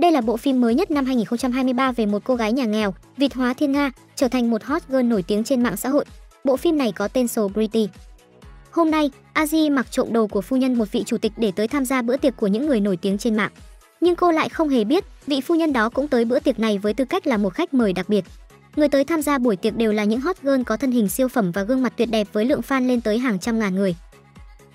Đây là bộ phim mới nhất năm 2023 về một cô gái nhà nghèo, Việt hóa thiên Nga, trở thành một hot girl nổi tiếng trên mạng xã hội. Bộ phim này có tên Celebrity. Hôm nay, Aji mặc trộm đồ của phu nhân một vị chủ tịch để tới tham gia bữa tiệc của những người nổi tiếng trên mạng. Nhưng cô lại không hề biết, vị phu nhân đó cũng tới bữa tiệc này với tư cách là một khách mời đặc biệt. Người tới tham gia buổi tiệc đều là những hot girl có thân hình siêu phẩm và gương mặt tuyệt đẹp với lượng fan lên tới hàng trăm ngàn người.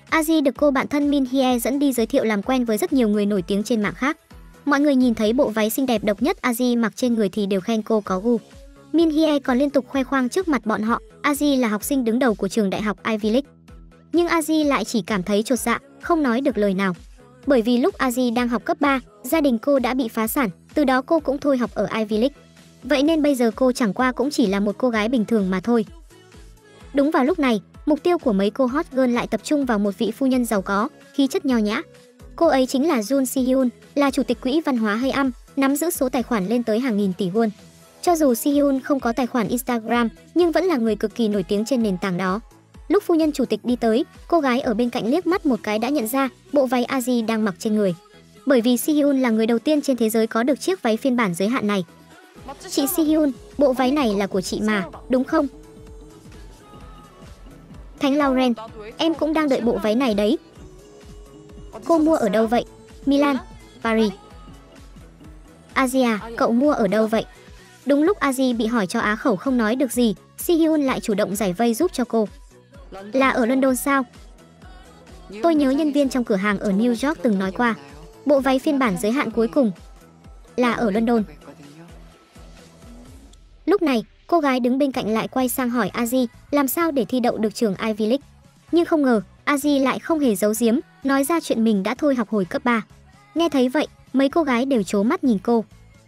Aji được cô bạn thân Min Hye dẫn đi giới thiệu làm quen với rất nhiều người nổi tiếng trên mạng khác. Mọi người nhìn thấy bộ váy xinh đẹp độc nhất Aji mặc trên người thì đều khen cô có gu. Min Hye còn liên tục khoe khoang trước mặt bọn họ, Aji là học sinh đứng đầu của trường đại học Ivy League. Nhưng Aji lại chỉ cảm thấy chột dạ, không nói được lời nào. Bởi vì lúc Aji đang học cấp 3, gia đình cô đã bị phá sản, từ đó cô cũng thôi học ở Ivy League. Vậy nên bây giờ cô chẳng qua cũng chỉ là một cô gái bình thường mà thôi. Đúng vào lúc này, mục tiêu của mấy cô hot girl lại tập trung vào một vị phu nhân giàu có, khí chất nho nhã. Cô ấy chính là Jun Si-hyun, là chủ tịch quỹ văn hóa Hay-am, nắm giữ số tài khoản lên tới hàng nghìn tỷ won. Cho dù Si-hyun không có tài khoản Instagram, nhưng vẫn là người cực kỳ nổi tiếng trên nền tảng đó. Lúc phu nhân chủ tịch đi tới, cô gái ở bên cạnh liếc mắt một cái đã nhận ra bộ váy Aji đang mặc trên người. Bởi vì Si-hyun là người đầu tiên trên thế giới có được chiếc váy phiên bản giới hạn này. Chị Si-hyun, bộ váy này là của chị mà, đúng không? Thánh Lauren, em cũng đang đợi bộ váy này đấy. Cô mua ở đâu vậy? Milan, Paris. Asia, cậu mua ở đâu vậy? Đúng lúc Aji bị hỏi cho á khẩu không nói được gì, Si-hyun lại chủ động giải vây giúp cho cô. Là ở London sao? Tôi nhớ nhân viên trong cửa hàng ở New York từng nói qua, bộ váy phiên bản giới hạn cuối cùng là ở London. Lúc này, cô gái đứng bên cạnh lại quay sang hỏi Aji làm sao để thi đậu được trường Ivy League. Nhưng không ngờ, Aji lại không hề giấu giếm, nói ra chuyện mình đã thôi học hồi cấp 3. Nghe thấy vậy, mấy cô gái đều trố mắt nhìn cô.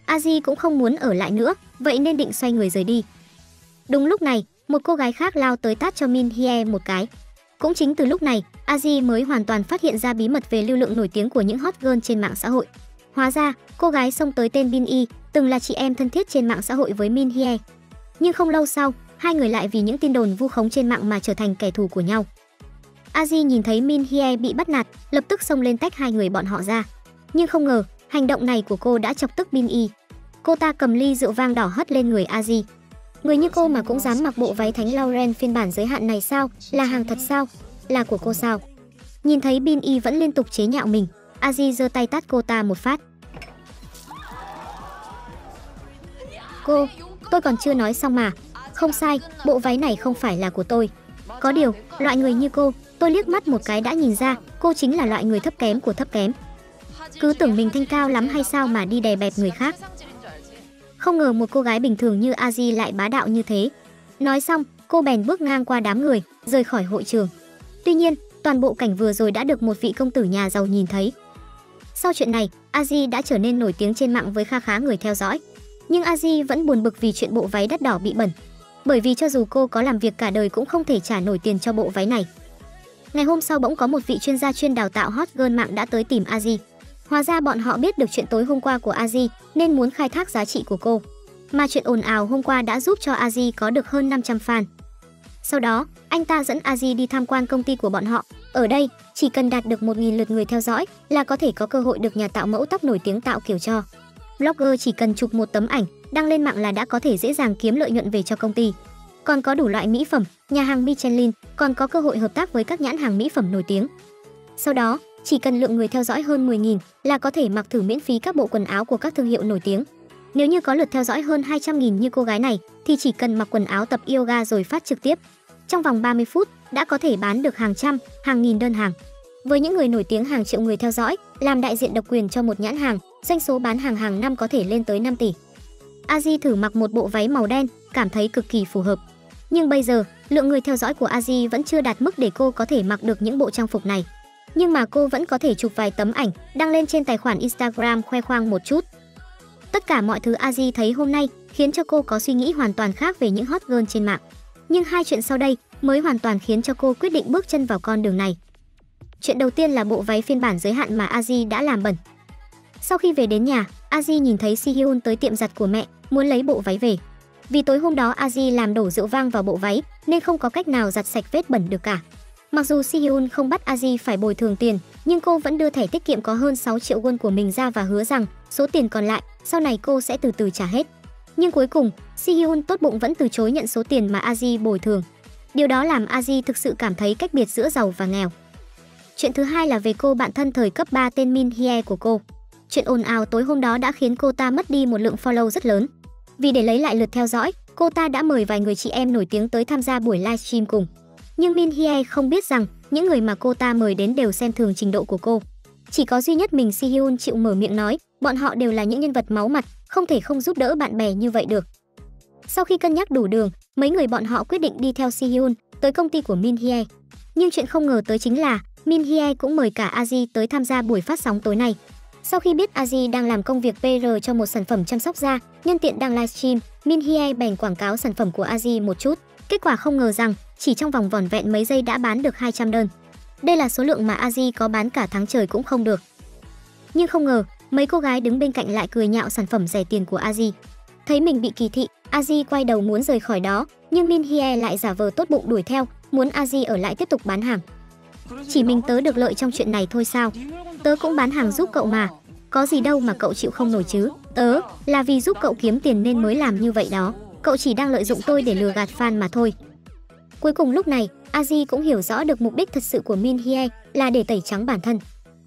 Aji cũng không muốn ở lại nữa, vậy nên định xoay người rời đi. Đúng lúc này, một cô gái khác lao tới tát cho Min Hye một cái. Cũng chính từ lúc này, Aji mới hoàn toàn phát hiện ra bí mật về lưu lượng nổi tiếng của những hot girl trên mạng xã hội. Hóa ra, cô gái xông tới tên Bin Y, từng là chị em thân thiết trên mạng xã hội với Min Hye. Nhưng không lâu sau, hai người lại vì những tin đồn vu khống trên mạng mà trở thành kẻ thù của nhau. Aji nhìn thấy Min Hye bị bắt nạt, lập tức xông lên tách hai người bọn họ ra. Nhưng không ngờ, hành động này của cô đã chọc tức Bin Y. Cô ta cầm ly rượu vang đỏ hất lên người Aji. Người như cô mà cũng dám mặc bộ váy Thánh Lauren phiên bản giới hạn này sao? Là hàng thật sao? Là của cô sao? Nhìn thấy Bin Y vẫn liên tục chế nhạo mình, Aji giơ tay tát cô ta một phát. Cô, tôi còn chưa nói xong mà. Không sai, bộ váy này không phải là của tôi. Có điều, loại người như cô, tôi liếc mắt một cái đã nhìn ra, cô chính là loại người thấp kém của thấp kém. Cứ tưởng mình thanh cao lắm hay sao mà đi đè bẹp người khác. Không ngờ một cô gái bình thường như Aji lại bá đạo như thế. Nói xong, cô bèn bước ngang qua đám người, rời khỏi hội trường. Tuy nhiên, toàn bộ cảnh vừa rồi đã được một vị công tử nhà giàu nhìn thấy. Sau chuyện này, Aji đã trở nên nổi tiếng trên mạng với kha khá người theo dõi. Nhưng Aji vẫn buồn bực vì chuyện bộ váy đắt đỏ bị bẩn. Bởi vì cho dù cô có làm việc cả đời cũng không thể trả nổi tiền cho bộ váy này. Ngày hôm sau bỗng có một vị chuyên gia chuyên đào tạo hot girl mạng đã tới tìm Aji. Hóa ra bọn họ biết được chuyện tối hôm qua của Aji nên muốn khai thác giá trị của cô. Mà chuyện ồn ào hôm qua đã giúp cho Aji có được hơn 500 fan. Sau đó, anh ta dẫn Aji đi tham quan công ty của bọn họ. Ở đây, chỉ cần đạt được 1.000 lượt người theo dõi là có thể có cơ hội được nhà tạo mẫu tóc nổi tiếng tạo kiểu cho. Blogger chỉ cần chụp một tấm ảnh, đăng lên mạng là đã có thể dễ dàng kiếm lợi nhuận về cho công ty. Còn có đủ loại mỹ phẩm, nhà hàng Michelin, còn có cơ hội hợp tác với các nhãn hàng mỹ phẩm nổi tiếng. Sau đó, chỉ cần lượng người theo dõi hơn 10.000 là có thể mặc thử miễn phí các bộ quần áo của các thương hiệu nổi tiếng. Nếu như có lượt theo dõi hơn 200.000 như cô gái này thì chỉ cần mặc quần áo tập yoga rồi phát trực tiếp. Trong vòng 30 phút đã có thể bán được hàng trăm, hàng nghìn đơn hàng. Với những người nổi tiếng hàng triệu người theo dõi, làm đại diện độc quyền cho một nhãn hàng, doanh số bán hàng hàng năm có thể lên tới 5 tỷ. Aji thử mặc một bộ váy màu đen, cảm thấy cực kỳ phù hợp. Nhưng bây giờ, lượng người theo dõi của Aji vẫn chưa đạt mức để cô có thể mặc được những bộ trang phục này. Nhưng mà cô vẫn có thể chụp vài tấm ảnh, đăng lên trên tài khoản Instagram khoe khoang một chút. Tất cả mọi thứ Aji thấy hôm nay khiến cho cô có suy nghĩ hoàn toàn khác về những hot girl trên mạng. Nhưng hai chuyện sau đây mới hoàn toàn khiến cho cô quyết định bước chân vào con đường này. Chuyện đầu tiên là bộ váy phiên bản giới hạn mà Aji đã làm bẩn. Sau khi về đến nhà, Aji nhìn thấy Si-hyun tới tiệm giặt của mẹ, muốn lấy bộ váy về. Vì tối hôm đó Aji làm đổ rượu vang vào bộ váy nên không có cách nào giặt sạch vết bẩn được cả. Mặc dù Si-hyun không bắt Aji phải bồi thường tiền, nhưng cô vẫn đưa thẻ tiết kiệm có hơn 6 triệu won của mình ra và hứa rằng số tiền còn lại sau này cô sẽ từ từ trả hết. Nhưng cuối cùng, Si-hyun tốt bụng vẫn từ chối nhận số tiền mà Aji bồi thường. Điều đó làm Aji thực sự cảm thấy cách biệt giữa giàu và nghèo. Chuyện thứ hai là về cô bạn thân thời cấp 3 tên Min Hye của cô. Chuyện ồn ào tối hôm đó đã khiến cô ta mất đi một lượng follow rất lớn. Vì để lấy lại lượt theo dõi, cô ta đã mời vài người chị em nổi tiếng tới tham gia buổi livestream cùng. Nhưng Min Hye không biết rằng những người mà cô ta mời đến đều xem thường trình độ của cô. Chỉ có duy nhất mình Si-hyun chịu mở miệng nói, bọn họ đều là những nhân vật máu mặt, không thể không giúp đỡ bạn bè như vậy được. Sau khi cân nhắc đủ đường, mấy người bọn họ quyết định đi theo Si-hyun tới công ty của Min Hye. Nhưng chuyện không ngờ tới chính là Min Hye cũng mời cả Aji tới tham gia buổi phát sóng tối nay. Sau khi biết Aji đang làm công việc PR cho một sản phẩm chăm sóc da, nhân tiện đang livestream, Min Hye bèn quảng cáo sản phẩm của Aji một chút. Kết quả không ngờ rằng chỉ trong vòng vỏn vẹn mấy giây đã bán được 200 đơn. Đây là số lượng mà Aji có bán cả tháng trời cũng không được. Nhưng không ngờ, mấy cô gái đứng bên cạnh lại cười nhạo sản phẩm rẻ tiền của Aji. Thấy mình bị kỳ thị, Aji quay đầu muốn rời khỏi đó, nhưng Min Hye lại giả vờ tốt bụng đuổi theo, muốn Aji ở lại tiếp tục bán hàng. Chỉ mình tớ được lợi trong chuyện này thôi sao? Tớ cũng bán hàng giúp cậu mà. Có gì đâu mà cậu chịu không nổi chứ. Tớ là vì giúp cậu kiếm tiền nên mới làm như vậy đó. Cậu chỉ đang lợi dụng tôi để lừa gạt fan mà thôi. Cuối cùng lúc này, Aji cũng hiểu rõ được mục đích thật sự của Min Hye là để tẩy trắng bản thân.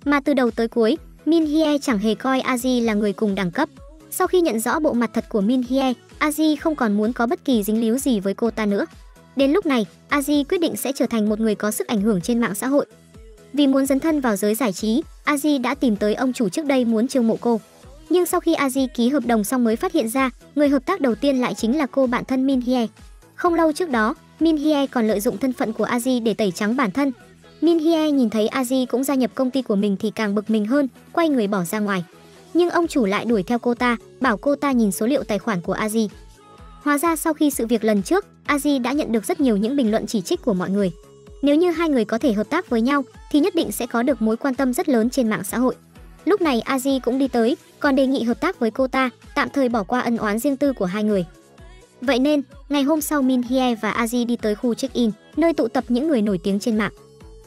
Mà từ đầu tới cuối, Min Hye chẳng hề coi Aji là người cùng đẳng cấp. Sau khi nhận rõ bộ mặt thật của Min Hye, Aji không còn muốn có bất kỳ dính líu gì với cô ta nữa. Đến lúc này, Aji quyết định sẽ trở thành một người có sức ảnh hưởng trên mạng xã hội. Vì muốn dấn thân vào giới giải trí, Aji đã tìm tới ông chủ trước đây muốn chiêu mộ cô. Nhưng sau khi Aji ký hợp đồng xong mới phát hiện ra, người hợp tác đầu tiên lại chính là cô bạn thân Min Hye. Không lâu trước đó, Min Hye còn lợi dụng thân phận của Aji để tẩy trắng bản thân. Min Hye nhìn thấy Aji cũng gia nhập công ty của mình thì càng bực mình hơn, quay người bỏ ra ngoài. Nhưng ông chủ lại đuổi theo cô ta, bảo cô ta nhìn số liệu tài khoản của Aji. Hóa ra sau khi sự việc lần trước, Aji đã nhận được rất nhiều những bình luận chỉ trích của mọi người. Nếu như hai người có thể hợp tác với nhau thì nhất định sẽ có được mối quan tâm rất lớn trên mạng xã hội. Lúc này Aji cũng đi tới, còn đề nghị hợp tác với cô ta, tạm thời bỏ qua ân oán riêng tư của hai người. Vậy nên, ngày hôm sau Min Hye và Aji đi tới khu check-in, nơi tụ tập những người nổi tiếng trên mạng.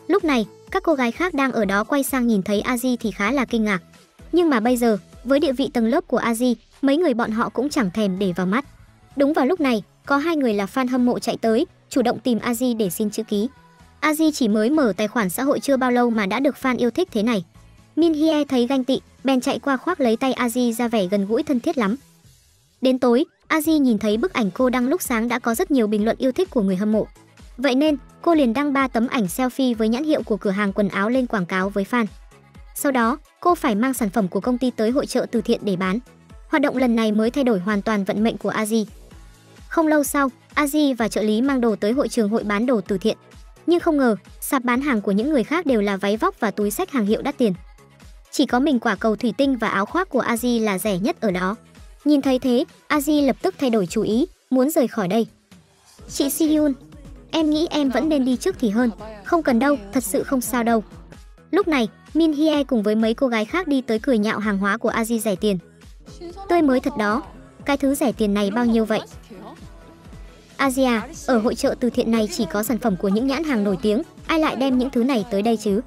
Lúc này, các cô gái khác đang ở đó quay sang nhìn thấy Aji thì khá là kinh ngạc. Nhưng mà bây giờ, với địa vị tầng lớp của Aji, mấy người bọn họ cũng chẳng thèm để vào mắt. Đúng vào lúc này, có hai người là fan hâm mộ chạy tới, chủ động tìm Aji để xin chữ ký. Aji chỉ mới mở tài khoản xã hội chưa bao lâu mà đã được fan yêu thích thế này. Min Hye thấy ganh tị, bèn chạy qua khoác lấy tay Aji ra vẻ gần gũi thân thiết lắm. Đến tối, Aji nhìn thấy bức ảnh cô đăng lúc sáng đã có rất nhiều bình luận yêu thích của người hâm mộ. Vậy nên, cô liền đăng 3 tấm ảnh selfie với nhãn hiệu của cửa hàng quần áo lên quảng cáo với fan. Sau đó, cô phải mang sản phẩm của công ty tới hội chợ từ thiện để bán. Hoạt động lần này mới thay đổi hoàn toàn vận mệnh của Aji. Không lâu sau, Aji và trợ lý mang đồ tới hội trường hội bán đồ từ thiện. Nhưng không ngờ, sạp bán hàng của những người khác đều là váy vóc và túi xách hàng hiệu đắt tiền. Chỉ có mình quả cầu thủy tinh và áo khoác của Aji là rẻ nhất ở đó. Nhìn thấy thế, Aji lập tức thay đổi chủ ý, muốn rời khỏi đây. Chị Si-hyun, em nghĩ em vẫn nên đi trước thì hơn. Không cần đâu, thật sự không sao đâu. Lúc này, Min Hye cùng với mấy cô gái khác đi tới cười nhạo hàng hóa của Aji rẻ tiền. Tươi mới thật đó, cái thứ rẻ tiền này bao nhiêu vậy? Asia, ở hội chợ từ thiện này chỉ có sản phẩm của những nhãn hàng nổi tiếng, ai lại đem những thứ này tới đây chứ?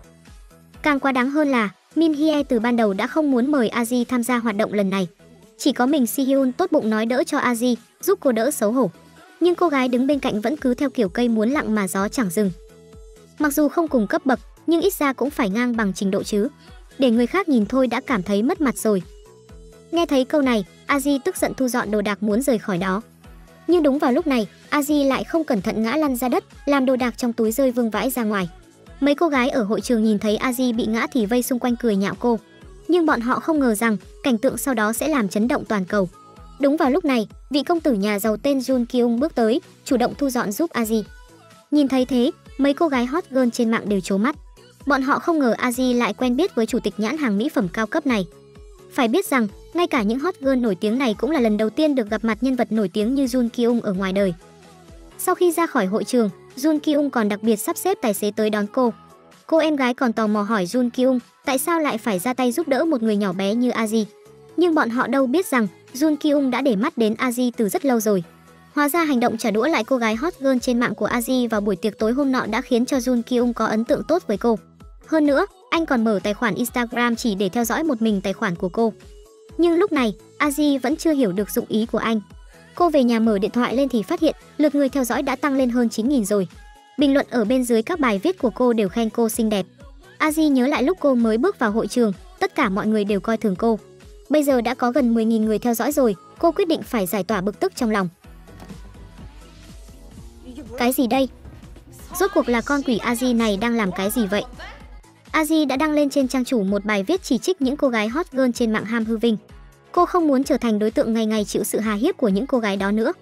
Càng quá đáng hơn là, Min Hye từ ban đầu đã không muốn mời Aji tham gia hoạt động lần này. Chỉ có mình Si-hyun tốt bụng nói đỡ cho Aji, giúp cô đỡ xấu hổ. Nhưng cô gái đứng bên cạnh vẫn cứ theo kiểu cây muốn lặng mà gió chẳng dừng. Mặc dù không cùng cấp bậc, nhưng ít ra cũng phải ngang bằng trình độ chứ. Để người khác nhìn thôi đã cảm thấy mất mặt rồi. Nghe thấy câu này, Aji tức giận thu dọn đồ đạc muốn rời khỏi đó. Nhưng đúng vào lúc này, Aji lại không cẩn thận ngã lăn ra đất, làm đồ đạc trong túi rơi vương vãi ra ngoài. Mấy cô gái ở hội trường nhìn thấy Aji bị ngã thì vây xung quanh cười nhạo cô. Nhưng bọn họ không ngờ rằng cảnh tượng sau đó sẽ làm chấn động toàn cầu. Đúng vào lúc này, vị công tử nhà giàu tên Jun Kyung bước tới, chủ động thu dọn giúp Aji. Nhìn thấy thế, mấy cô gái hot girl trên mạng đều trố mắt. Bọn họ không ngờ Aji lại quen biết với chủ tịch nhãn hàng mỹ phẩm cao cấp này. Phải biết rằng, ngay cả những hot girl nổi tiếng này cũng là lần đầu tiên được gặp mặt nhân vật nổi tiếng như Jun Kyung ở ngoài đời. Sau khi ra khỏi hội trường, Jun Kyung còn đặc biệt sắp xếp tài xế tới đón cô. Cô em gái còn tò mò hỏi Jun Kyung tại sao lại phải ra tay giúp đỡ một người nhỏ bé như Aji. Nhưng bọn họ đâu biết rằng Jun Kyung đã để mắt đến Aji từ rất lâu rồi. Hóa ra hành động trả đũa lại cô gái hot girl trên mạng của Aji vào buổi tiệc tối hôm nọ đã khiến cho Jun Kyung có ấn tượng tốt với cô. Hơn nữa, anh còn mở tài khoản Instagram chỉ để theo dõi một mình tài khoản của cô. Nhưng lúc này, Aji vẫn chưa hiểu được dụng ý của anh. Cô về nhà mở điện thoại lên thì phát hiện lượt người theo dõi đã tăng lên hơn 9.000 rồi. Bình luận ở bên dưới các bài viết của cô đều khen cô xinh đẹp. Aji nhớ lại lúc cô mới bước vào hội trường, tất cả mọi người đều coi thường cô. Bây giờ đã có gần 10.000 người theo dõi rồi, cô quyết định phải giải tỏa bực tức trong lòng. Cái gì đây? Rốt cuộc là con quỷ Aji này đang làm cái gì vậy? Aji đã đăng lên trên trang chủ một bài viết chỉ trích những cô gái hot girl trên mạng ham hư vinh. Cô không muốn trở thành đối tượng ngày ngày chịu sự hà hiếp của những cô gái đó nữa.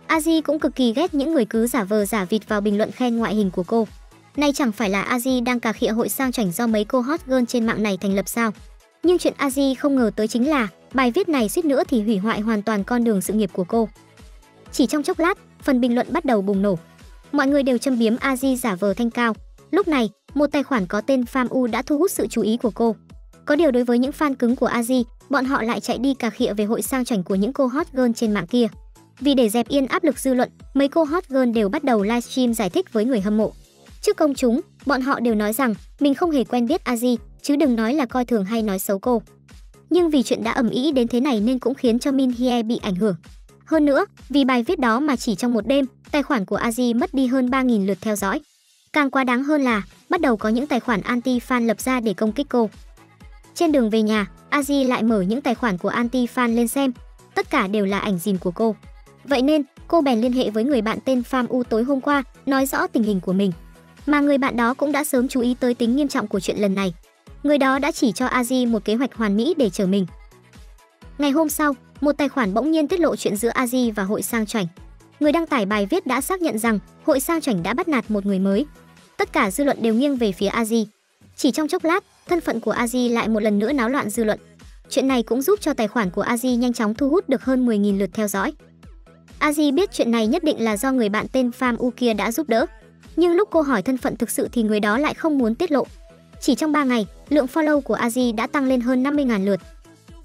Aji cũng cực kỳ ghét những người cứ giả vờ giả vịt vào bình luận khen ngoại hình của cô. Nay chẳng phải là Aji đang cà khịa hội sang chảnh do mấy cô hot girl trên mạng này thành lập sao? Nhưng chuyện Aji không ngờ tới chính là bài viết này suýt nữa thì hủy hoại hoàn toàn con đường sự nghiệp của cô. Chỉ trong chốc lát, phần bình luận bắt đầu bùng nổ. Mọi người đều châm biếm Aji giả vờ thanh cao. Lúc này, một tài khoản có tên Pham U đã thu hút sự chú ý của cô. Có điều đối với những fan cứng của Aji, bọn họ lại chạy đi cà khịa về hội sang chảnh của những cô hot girl trên mạng kia. Vì để dẹp yên áp lực dư luận, mấy cô hot girl đều bắt đầu livestream giải thích với người hâm mộ. Trước công chúng, bọn họ đều nói rằng mình không hề quen biết Aji, chứ đừng nói là coi thường hay nói xấu cô. Nhưng vì chuyện đã ầm ĩ đến thế này nên cũng khiến cho Min Hye bị ảnh hưởng. Hơn nữa, vì bài viết đó mà chỉ trong một đêm, tài khoản của Aji mất đi hơn 3.000 lượt theo dõi. Càng quá đáng hơn là bắt đầu có những tài khoản anti-fan lập ra để công kích cô. Trên đường về nhà, Aji lại mở những tài khoản của anti-fan lên xem. Tất cả đều là ảnh dìm của cô. Vậy nên, cô bèn liên hệ với người bạn tên Pham U tối hôm qua, nói rõ tình hình của mình. Mà người bạn đó cũng đã sớm chú ý tới tính nghiêm trọng của chuyện lần này. Người đó đã chỉ cho Aji một kế hoạch hoàn mỹ để chở mình. Ngày hôm sau, một tài khoản bỗng nhiên tiết lộ chuyện giữa Aji và hội sang chảnh. Người đăng tải bài viết đã xác nhận rằng hội sang chảnh đã bắt nạt một người mới. Tất cả dư luận đều nghiêng về phía Aji. Chỉ trong chốc lát, thân phận của Aji lại một lần nữa náo loạn dư luận. Chuyện này cũng giúp cho tài khoản của Aji nhanh chóng thu hút được hơn 10.000 lượt theo dõi. Aji biết chuyện này nhất định là do người bạn tên Pham U kia đã giúp đỡ. Nhưng lúc cô hỏi thân phận thực sự thì người đó lại không muốn tiết lộ. Chỉ trong 3 ngày, lượng follow của Aji đã tăng lên hơn 50.000 lượt.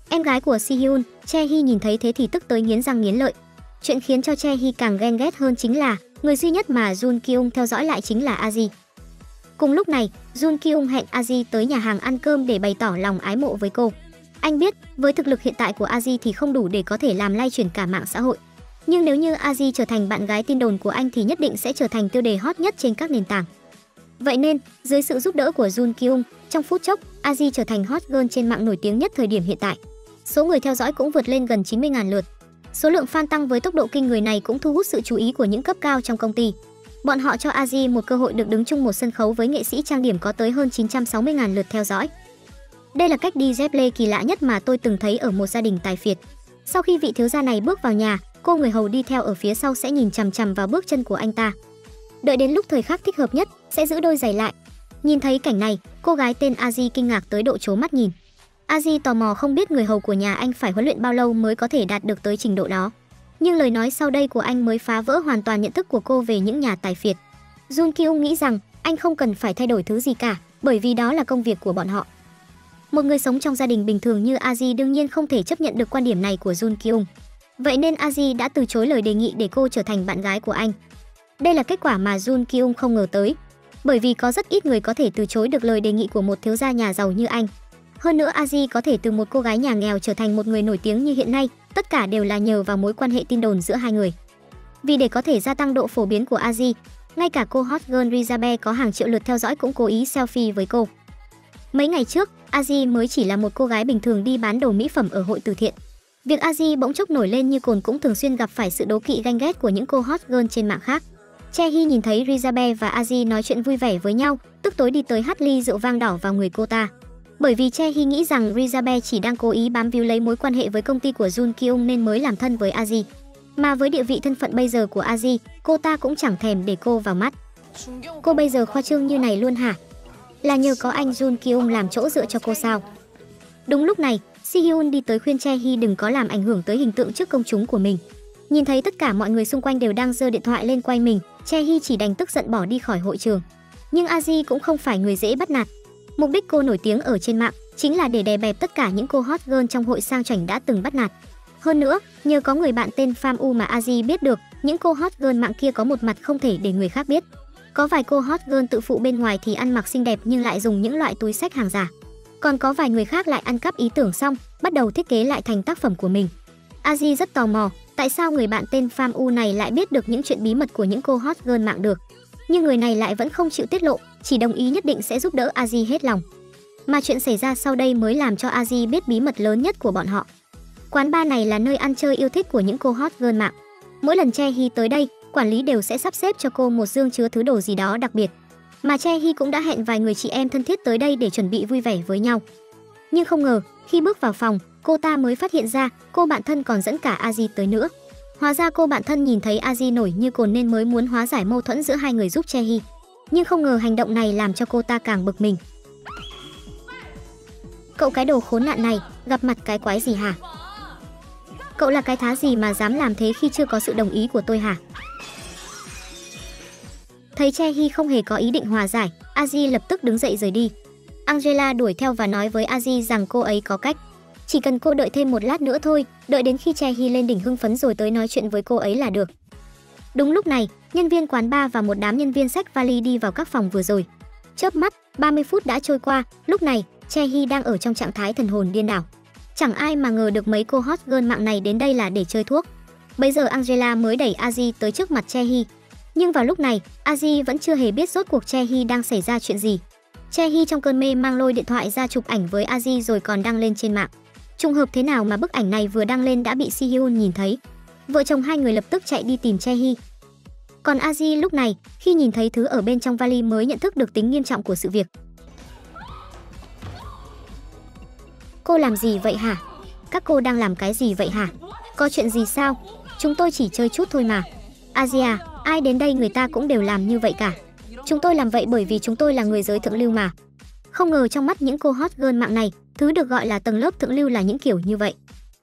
Em gái của Sihyun, Chae-hee nhìn thấy thế thì tức tới nghiến răng nghiến lợi. Chuyện khiến cho Chae-hee càng ghen ghét hơn chính là người duy nhất mà Jun Kyung theo dõi lại chính là Aji. Cùng lúc này, Jun Kyung hẹn Aji tới nhà hàng ăn cơm để bày tỏ lòng ái mộ với cô. Anh biết, với thực lực hiện tại của Aji thì không đủ để có thể làm lay chuyển cả mạng xã hội. Nhưng nếu như Aji trở thành bạn gái tin đồn của anh thì nhất định sẽ trở thành tiêu đề hot nhất trên các nền tảng. Vậy nên, dưới sự giúp đỡ của Jun Kyung, trong phút chốc, Aji trở thành hot girl trên mạng nổi tiếng nhất thời điểm hiện tại. Số người theo dõi cũng vượt lên gần 90.000 lượt. Số lượng fan tăng với tốc độ kinh người này cũng thu hút sự chú ý của những cấp cao trong công ty. Bọn họ cho Aji một cơ hội được đứng chung một sân khấu với nghệ sĩ trang điểm có tới hơn 960.000 lượt theo dõi. Đây là cách đi dép lê kỳ lạ nhất mà tôi từng thấy ở một gia đình tài phiệt. Sau khi vị thiếu gia này bước vào nhà, cô người hầu đi theo ở phía sau sẽ nhìn chằm chằm vào bước chân của anh ta. Đợi đến lúc thời khắc thích hợp nhất, sẽ giữ đôi giày lại. Nhìn thấy cảnh này, cô gái tên Aji kinh ngạc tới độ trố mắt nhìn. Aji tò mò không biết người hầu của nhà anh phải huấn luyện bao lâu mới có thể đạt được tới trình độ đó. Nhưng lời nói sau đây của anh mới phá vỡ hoàn toàn nhận thức của cô về những nhà tài phiệt. Jun Kyung nghĩ rằng anh không cần phải thay đổi thứ gì cả, bởi vì đó là công việc của bọn họ. Một người sống trong gia đình bình thường như Aji đương nhiên không thể chấp nhận được quan điểm này của Jun Kyung. Vậy nên Aji đã từ chối lời đề nghị để cô trở thành bạn gái của anh. Đây là kết quả mà Jun Kyung không ngờ tới, bởi vì có rất ít người có thể từ chối được lời đề nghị của một thiếu gia nhà giàu như anh. Hơn nữa Aji có thể từ một cô gái nhà nghèo trở thành một người nổi tiếng như hiện nay, tất cả đều là nhờ vào mối quan hệ tin đồn giữa hai người. Vì để có thể gia tăng độ phổ biến của Aji, ngay cả cô hot girl Rizabe có hàng triệu lượt theo dõi cũng cố ý selfie với cô. Mấy ngày trước, Aji mới chỉ là một cô gái bình thường đi bán đồ mỹ phẩm ở hội từ thiện. Việc Aji bỗng chốc nổi lên như cồn cũng thường xuyên gặp phải sự đố kỵ ganh ghét của những cô hot girl trên mạng khác. Chae-hee nhìn thấy Rizabe và Aji nói chuyện vui vẻ với nhau, tức tối đi tới hắt ly rượu vang đỏ vào người cô ta. Bởi vì Chae-hee nghĩ rằng Rizabe chỉ đang cố ý bám víu lấy mối quan hệ với công ty của Jun Kyung nên mới làm thân với Aji. Mà với địa vị thân phận bây giờ của Aji, cô ta cũng chẳng thèm để cô vào mắt. Cô bây giờ khoa trương như này luôn hả? Là nhờ có anh Jun Kyung làm chỗ dựa cho cô sao? Đúng lúc này, Sihyun đi tới khuyên Chae-hee đừng có làm ảnh hưởng tới hình tượng trước công chúng của mình. Nhìn thấy tất cả mọi người xung quanh đều đang giơ điện thoại lên quay mình, Chae-hee chỉ đành tức giận bỏ đi khỏi hội trường. Nhưng Aji cũng không phải người dễ bắt nạt. Mục đích cô nổi tiếng ở trên mạng chính là để đè bẹp tất cả những cô hot girl trong hội sang chảnh đã từng bắt nạt. Hơn nữa, nhờ có người bạn tên Pham U mà Aji biết được, những cô hot girl mạng kia có một mặt không thể để người khác biết. Có vài cô hot girl tự phụ bên ngoài thì ăn mặc xinh đẹp nhưng lại dùng những loại túi xách hàng giả. Còn có vài người khác lại ăn cắp ý tưởng xong, bắt đầu thiết kế lại thành tác phẩm của mình. Aji rất tò mò, tại sao người bạn tên Pham U này lại biết được những chuyện bí mật của những cô hot girl mạng được. Nhưng người này lại vẫn không chịu tiết lộ, chỉ đồng ý nhất định sẽ giúp đỡ Aji hết lòng. Mà chuyện xảy ra sau đây mới làm cho Aji biết bí mật lớn nhất của bọn họ. Quán bar này là nơi ăn chơi yêu thích của những cô hot girl mạng. Mỗi lần Chae-hee tới đây, quản lý đều sẽ sắp xếp cho cô một dương chứa thứ đồ gì đó đặc biệt. Mà Chae-hee cũng đã hẹn vài người chị em thân thiết tới đây để chuẩn bị vui vẻ với nhau. Nhưng không ngờ, khi bước vào phòng, cô ta mới phát hiện ra cô bạn thân còn dẫn cả Aji tới nữa. Hóa ra cô bạn thân nhìn thấy Aji nổi như cồn nên mới muốn hóa giải mâu thuẫn giữa hai người giúp Chae-hee. Nhưng không ngờ hành động này làm cho cô ta càng bực mình. Cậu cái đồ khốn nạn này, gặp mặt cái quái gì hả? Cậu là cái thá gì mà dám làm thế khi chưa có sự đồng ý của tôi hả? Thấy Chae-hee không hề có ý định hòa giải, Aji lập tức đứng dậy rời đi. Angela đuổi theo và nói với Aji rằng cô ấy có cách. Chỉ cần cô đợi thêm một lát nữa thôi, đợi đến khi Chae-hee lên đỉnh hưng phấn rồi tới nói chuyện với cô ấy là được. Đúng lúc này, nhân viên quán bar và một đám nhân viên xách vali đi vào các phòng vừa rồi. Chớp mắt, 30 phút đã trôi qua, lúc này, Chae-hee đang ở trong trạng thái thần hồn điên đảo. Chẳng ai mà ngờ được mấy cô hot girl mạng này đến đây là để chơi thuốc. Bây giờ Angela mới đẩy Aji tới trước mặt Chae-hee. Nhưng vào lúc này, Aji vẫn chưa hề biết rốt cuộc Chae-hee đang xảy ra chuyện gì. Chae-hee trong cơn mê mang lôi điện thoại ra chụp ảnh với Aji rồi còn đăng lên trên mạng. Trùng hợp thế nào mà bức ảnh này vừa đăng lên đã bị Si-hyun nhìn thấy. Vợ chồng hai người lập tức chạy đi tìm Chae-hee. Còn Aji lúc này, khi nhìn thấy thứ ở bên trong vali mới nhận thức được tính nghiêm trọng của sự việc. Cô làm gì vậy hả? Các cô đang làm cái gì vậy hả? Có chuyện gì sao? Chúng tôi chỉ chơi chút thôi mà. Asia, ai đến đây người ta cũng đều làm như vậy cả. Chúng tôi làm vậy bởi vì chúng tôi là người giới thượng lưu mà. Không ngờ trong mắt những cô hot girl mạng này, thứ được gọi là tầng lớp thượng lưu là những kiểu như vậy.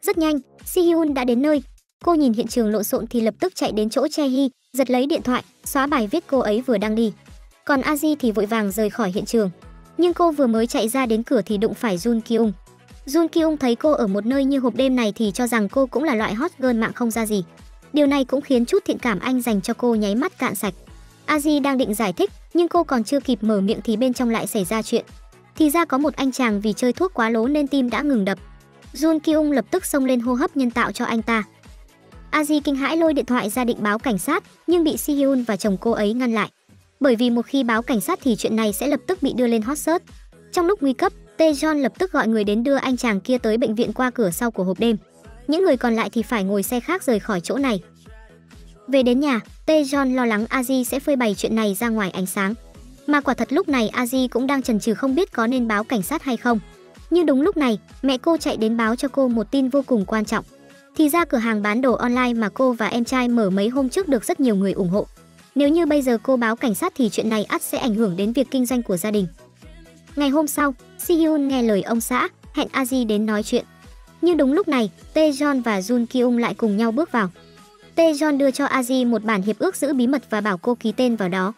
Rất nhanh, Si-hyun đã đến nơi. Cô nhìn hiện trường lộn xộn thì lập tức chạy đến chỗ Chae-hee, giật lấy điện thoại, xóa bài viết cô ấy vừa đăng đi. Còn Aji thì vội vàng rời khỏi hiện trường. Nhưng cô vừa mới chạy ra đến cửa thì đụng phải Jun Kyung. Jun Kyung thấy cô ở một nơi như hộp đêm này thì cho rằng cô cũng là loại hot girl mạng không ra gì. Điều này cũng khiến chút thiện cảm anh dành cho cô nháy mắt cạn sạch. Aji đang định giải thích, nhưng cô còn chưa kịp mở miệng thì bên trong lại xảy ra chuyện. Thì ra có một anh chàng vì chơi thuốc quá lố nên tim đã ngừng đập. Jun Kyung lập tức xông lên hô hấp nhân tạo cho anh ta. Aji kinh hãi lôi điện thoại ra định báo cảnh sát, nhưng bị Si-hyun và chồng cô ấy ngăn lại. Bởi vì một khi báo cảnh sát thì chuyện này sẽ lập tức bị đưa lên hot search. Trong lúc nguy cấp, Taejeon lập tức gọi người đến đưa anh chàng kia tới bệnh viện qua cửa sau của hộp đêm. Những người còn lại thì phải ngồi xe khác rời khỏi chỗ này. Về đến nhà, Taejeon lo lắng Aji sẽ phơi bày chuyện này ra ngoài ánh sáng. Mà quả thật lúc này Aji cũng đang chần chừ không biết có nên báo cảnh sát hay không. Nhưng đúng lúc này, mẹ cô chạy đến báo cho cô một tin vô cùng quan trọng. Thì ra cửa hàng bán đồ online mà cô và em trai mở mấy hôm trước được rất nhiều người ủng hộ. Nếu như bây giờ cô báo cảnh sát thì chuyện này ắt sẽ ảnh hưởng đến việc kinh doanh của gia đình. Ngày hôm sau, Si-hyun nghe lời ông xã, hẹn Aji đến nói chuyện. Nhưng đúng lúc này, Taejeon và Jun Kyung lại cùng nhau bước vào. Taejeon đưa cho Aji một bản hiệp ước giữ bí mật và bảo cô ký tên vào đó.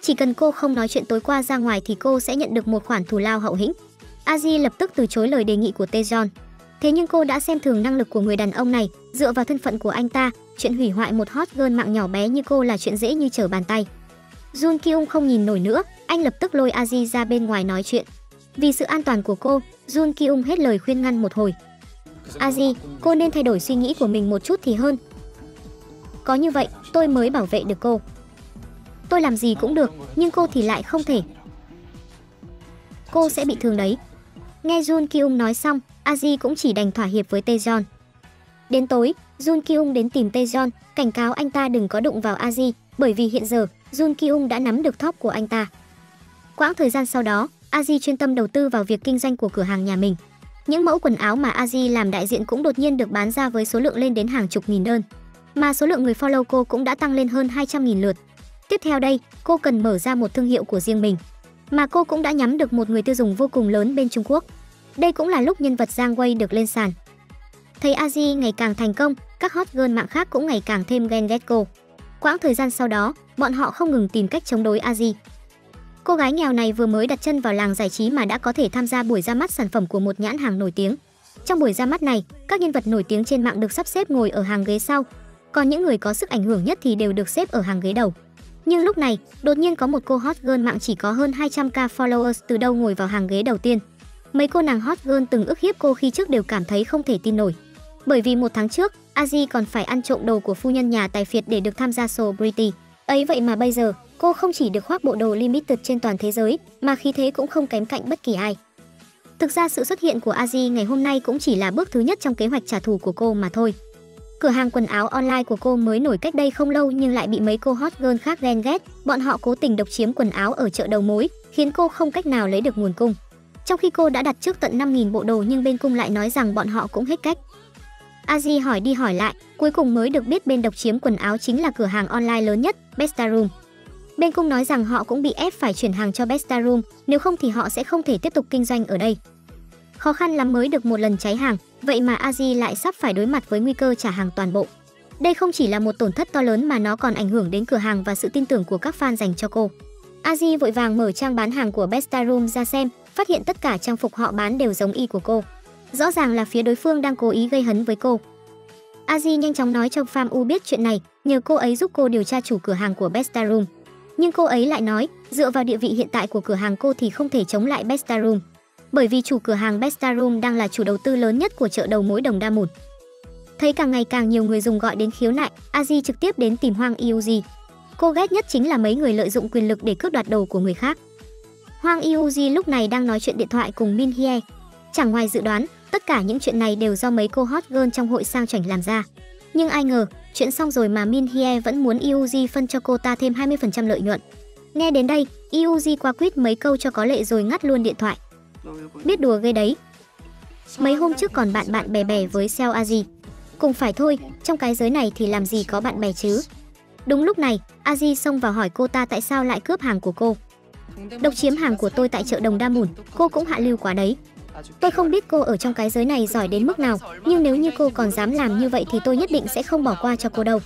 Chỉ cần cô không nói chuyện tối qua ra ngoài thì cô sẽ nhận được một khoản thù lao hậu hĩnh. Aji lập tức từ chối lời đề nghị của Taejeon. Thế nhưng cô đã xem thường năng lực của người đàn ông này, dựa vào thân phận của anh ta, chuyện hủy hoại một hot girl mạng nhỏ bé như cô là chuyện dễ như trở bàn tay. Jun Kyung không nhìn nổi nữa, anh lập tức lôi Aji ra bên ngoài nói chuyện. Vì sự an toàn của cô, Jun Kyung hết lời khuyên ngăn một hồi. Aji, cô nên thay đổi suy nghĩ của mình một chút thì hơn. Có như vậy, tôi mới bảo vệ được cô. Tôi làm gì cũng được, nhưng cô thì lại không thể. Cô sẽ bị thương đấy. Nghe Jun Kyung nói xong, Aji cũng chỉ đành thỏa hiệp với Taejeon. Đến tối, Jun Kyung đến tìm Taejeon, cảnh cáo anh ta đừng có đụng vào Aji, bởi vì hiện giờ, Jun Kyung đã nắm được top của anh ta. Quãng thời gian sau đó, Aji chuyên tâm đầu tư vào việc kinh doanh của cửa hàng nhà mình. Những mẫu quần áo mà Aji làm đại diện cũng đột nhiên được bán ra với số lượng lên đến hàng chục nghìn đơn. Mà số lượng người follow cô cũng đã tăng lên hơn 200.000 lượt. Tiếp theo đây, cô cần mở ra một thương hiệu của riêng mình. Mà cô cũng đã nhắm được một người tiêu dùng vô cùng lớn bên Trung Quốc. Đây cũng là lúc nhân vật Giang Wei được lên sàn. Thấy Aji ngày càng thành công, các hot girl mạng khác cũng ngày càng thêm ghen ghét cô. Quãng thời gian sau đó, bọn họ không ngừng tìm cách chống đối Aji. Cô gái nghèo này vừa mới đặt chân vào làng giải trí mà đã có thể tham gia buổi ra mắt sản phẩm của một nhãn hàng nổi tiếng. Trong buổi ra mắt này, các nhân vật nổi tiếng trên mạng được sắp xếp ngồi ở hàng ghế sau, còn những người có sức ảnh hưởng nhất thì đều được xếp ở hàng ghế đầu. Nhưng lúc này, đột nhiên có một cô hot girl mạng chỉ có hơn 200k followers từ đâu ngồi vào hàng ghế đầu tiên. Mấy cô nàng hot girl từng ức hiếp cô khi trước đều cảm thấy không thể tin nổi. Bởi vì 1 tháng trước, Aji còn phải ăn trộm đồ của phu nhân nhà tài phiệt để được tham gia show Pretty. Ấy vậy mà bây giờ, cô không chỉ được khoác bộ đồ limited trên toàn thế giới, mà khí thế cũng không kém cạnh bất kỳ ai. Thực ra sự xuất hiện của Aji ngày hôm nay cũng chỉ là bước thứ nhất trong kế hoạch trả thù của cô mà thôi. Cửa hàng quần áo online của cô mới nổi cách đây không lâu nhưng lại bị mấy cô hot girl khác ghen ghét, bọn họ cố tình độc chiếm quần áo ở chợ đầu mối, khiến cô không cách nào lấy được nguồn cung. Trong khi cô đã đặt trước tận 5.000 bộ đồ nhưng bên cung lại nói rằng bọn họ cũng hết cách. Aji hỏi đi hỏi lại, cuối cùng mới được biết bên độc chiếm quần áo chính là cửa hàng online lớn nhất, Bestaroom. Bên cung nói rằng họ cũng bị ép phải chuyển hàng cho Bestaroom, nếu không thì họ sẽ không thể tiếp tục kinh doanh ở đây. Khó khăn lắm mới được một lần cháy hàng, vậy mà Aji lại sắp phải đối mặt với nguy cơ trả hàng toàn bộ. Đây không chỉ là một tổn thất to lớn mà nó còn ảnh hưởng đến cửa hàng và sự tin tưởng của các fan dành cho cô. Aji vội vàng mở trang bán hàng của Bestaroom ra xem, phát hiện tất cả trang phục họ bán đều giống y của cô. Rõ ràng là phía đối phương đang cố ý gây hấn với cô. Aji nhanh chóng nói cho Pham U biết chuyện này, nhờ cô ấy giúp cô điều tra chủ cửa hàng của Bestaroom. Nhưng cô ấy lại nói, dựa vào địa vị hiện tại của cửa hàng cô thì không thể chống lại Bestaroom. Bởi vì chủ cửa hàng Bestaroom đang là chủ đầu tư lớn nhất của chợ đầu mối Đồng Đa Mùn. Thấy càng ngày càng nhiều người dùng gọi đến khiếu nại, Aji trực tiếp đến tìm Hwang Eui. Cô ghét nhất chính là mấy người lợi dụng quyền lực để cướp đoạt đồ của người khác. Hwang Eui lúc này đang nói chuyện điện thoại cùng Min Hye. Chẳng ngoài dự đoán, tất cả những chuyện này đều do mấy cô hot girl trong hội sang chảnh làm ra. Nhưng ai ngờ, chuyện xong rồi mà Min Hye vẫn muốn Eui phân cho cô ta thêm 20% lợi nhuận. Nghe đến đây, Eui qua quýt mấy câu cho có lệ rồi ngắt luôn điện thoại. Biết đùa ghê đấy. Mấy hôm trước còn bạn bè với Seo Aji. Cùng phải thôi, trong cái giới này thì làm gì có bạn bè chứ. Đúng lúc này, Aji xông vào hỏi cô ta tại sao lại cướp hàng của cô. Độc chiếm hàng của tôi tại chợ Đồng Đa Mùn, cô cũng hạ lưu quá đấy. Tôi không biết cô ở trong cái giới này giỏi đến mức nào, nhưng nếu như cô còn dám làm như vậy thì tôi nhất định sẽ không bỏ qua cho cô đâu.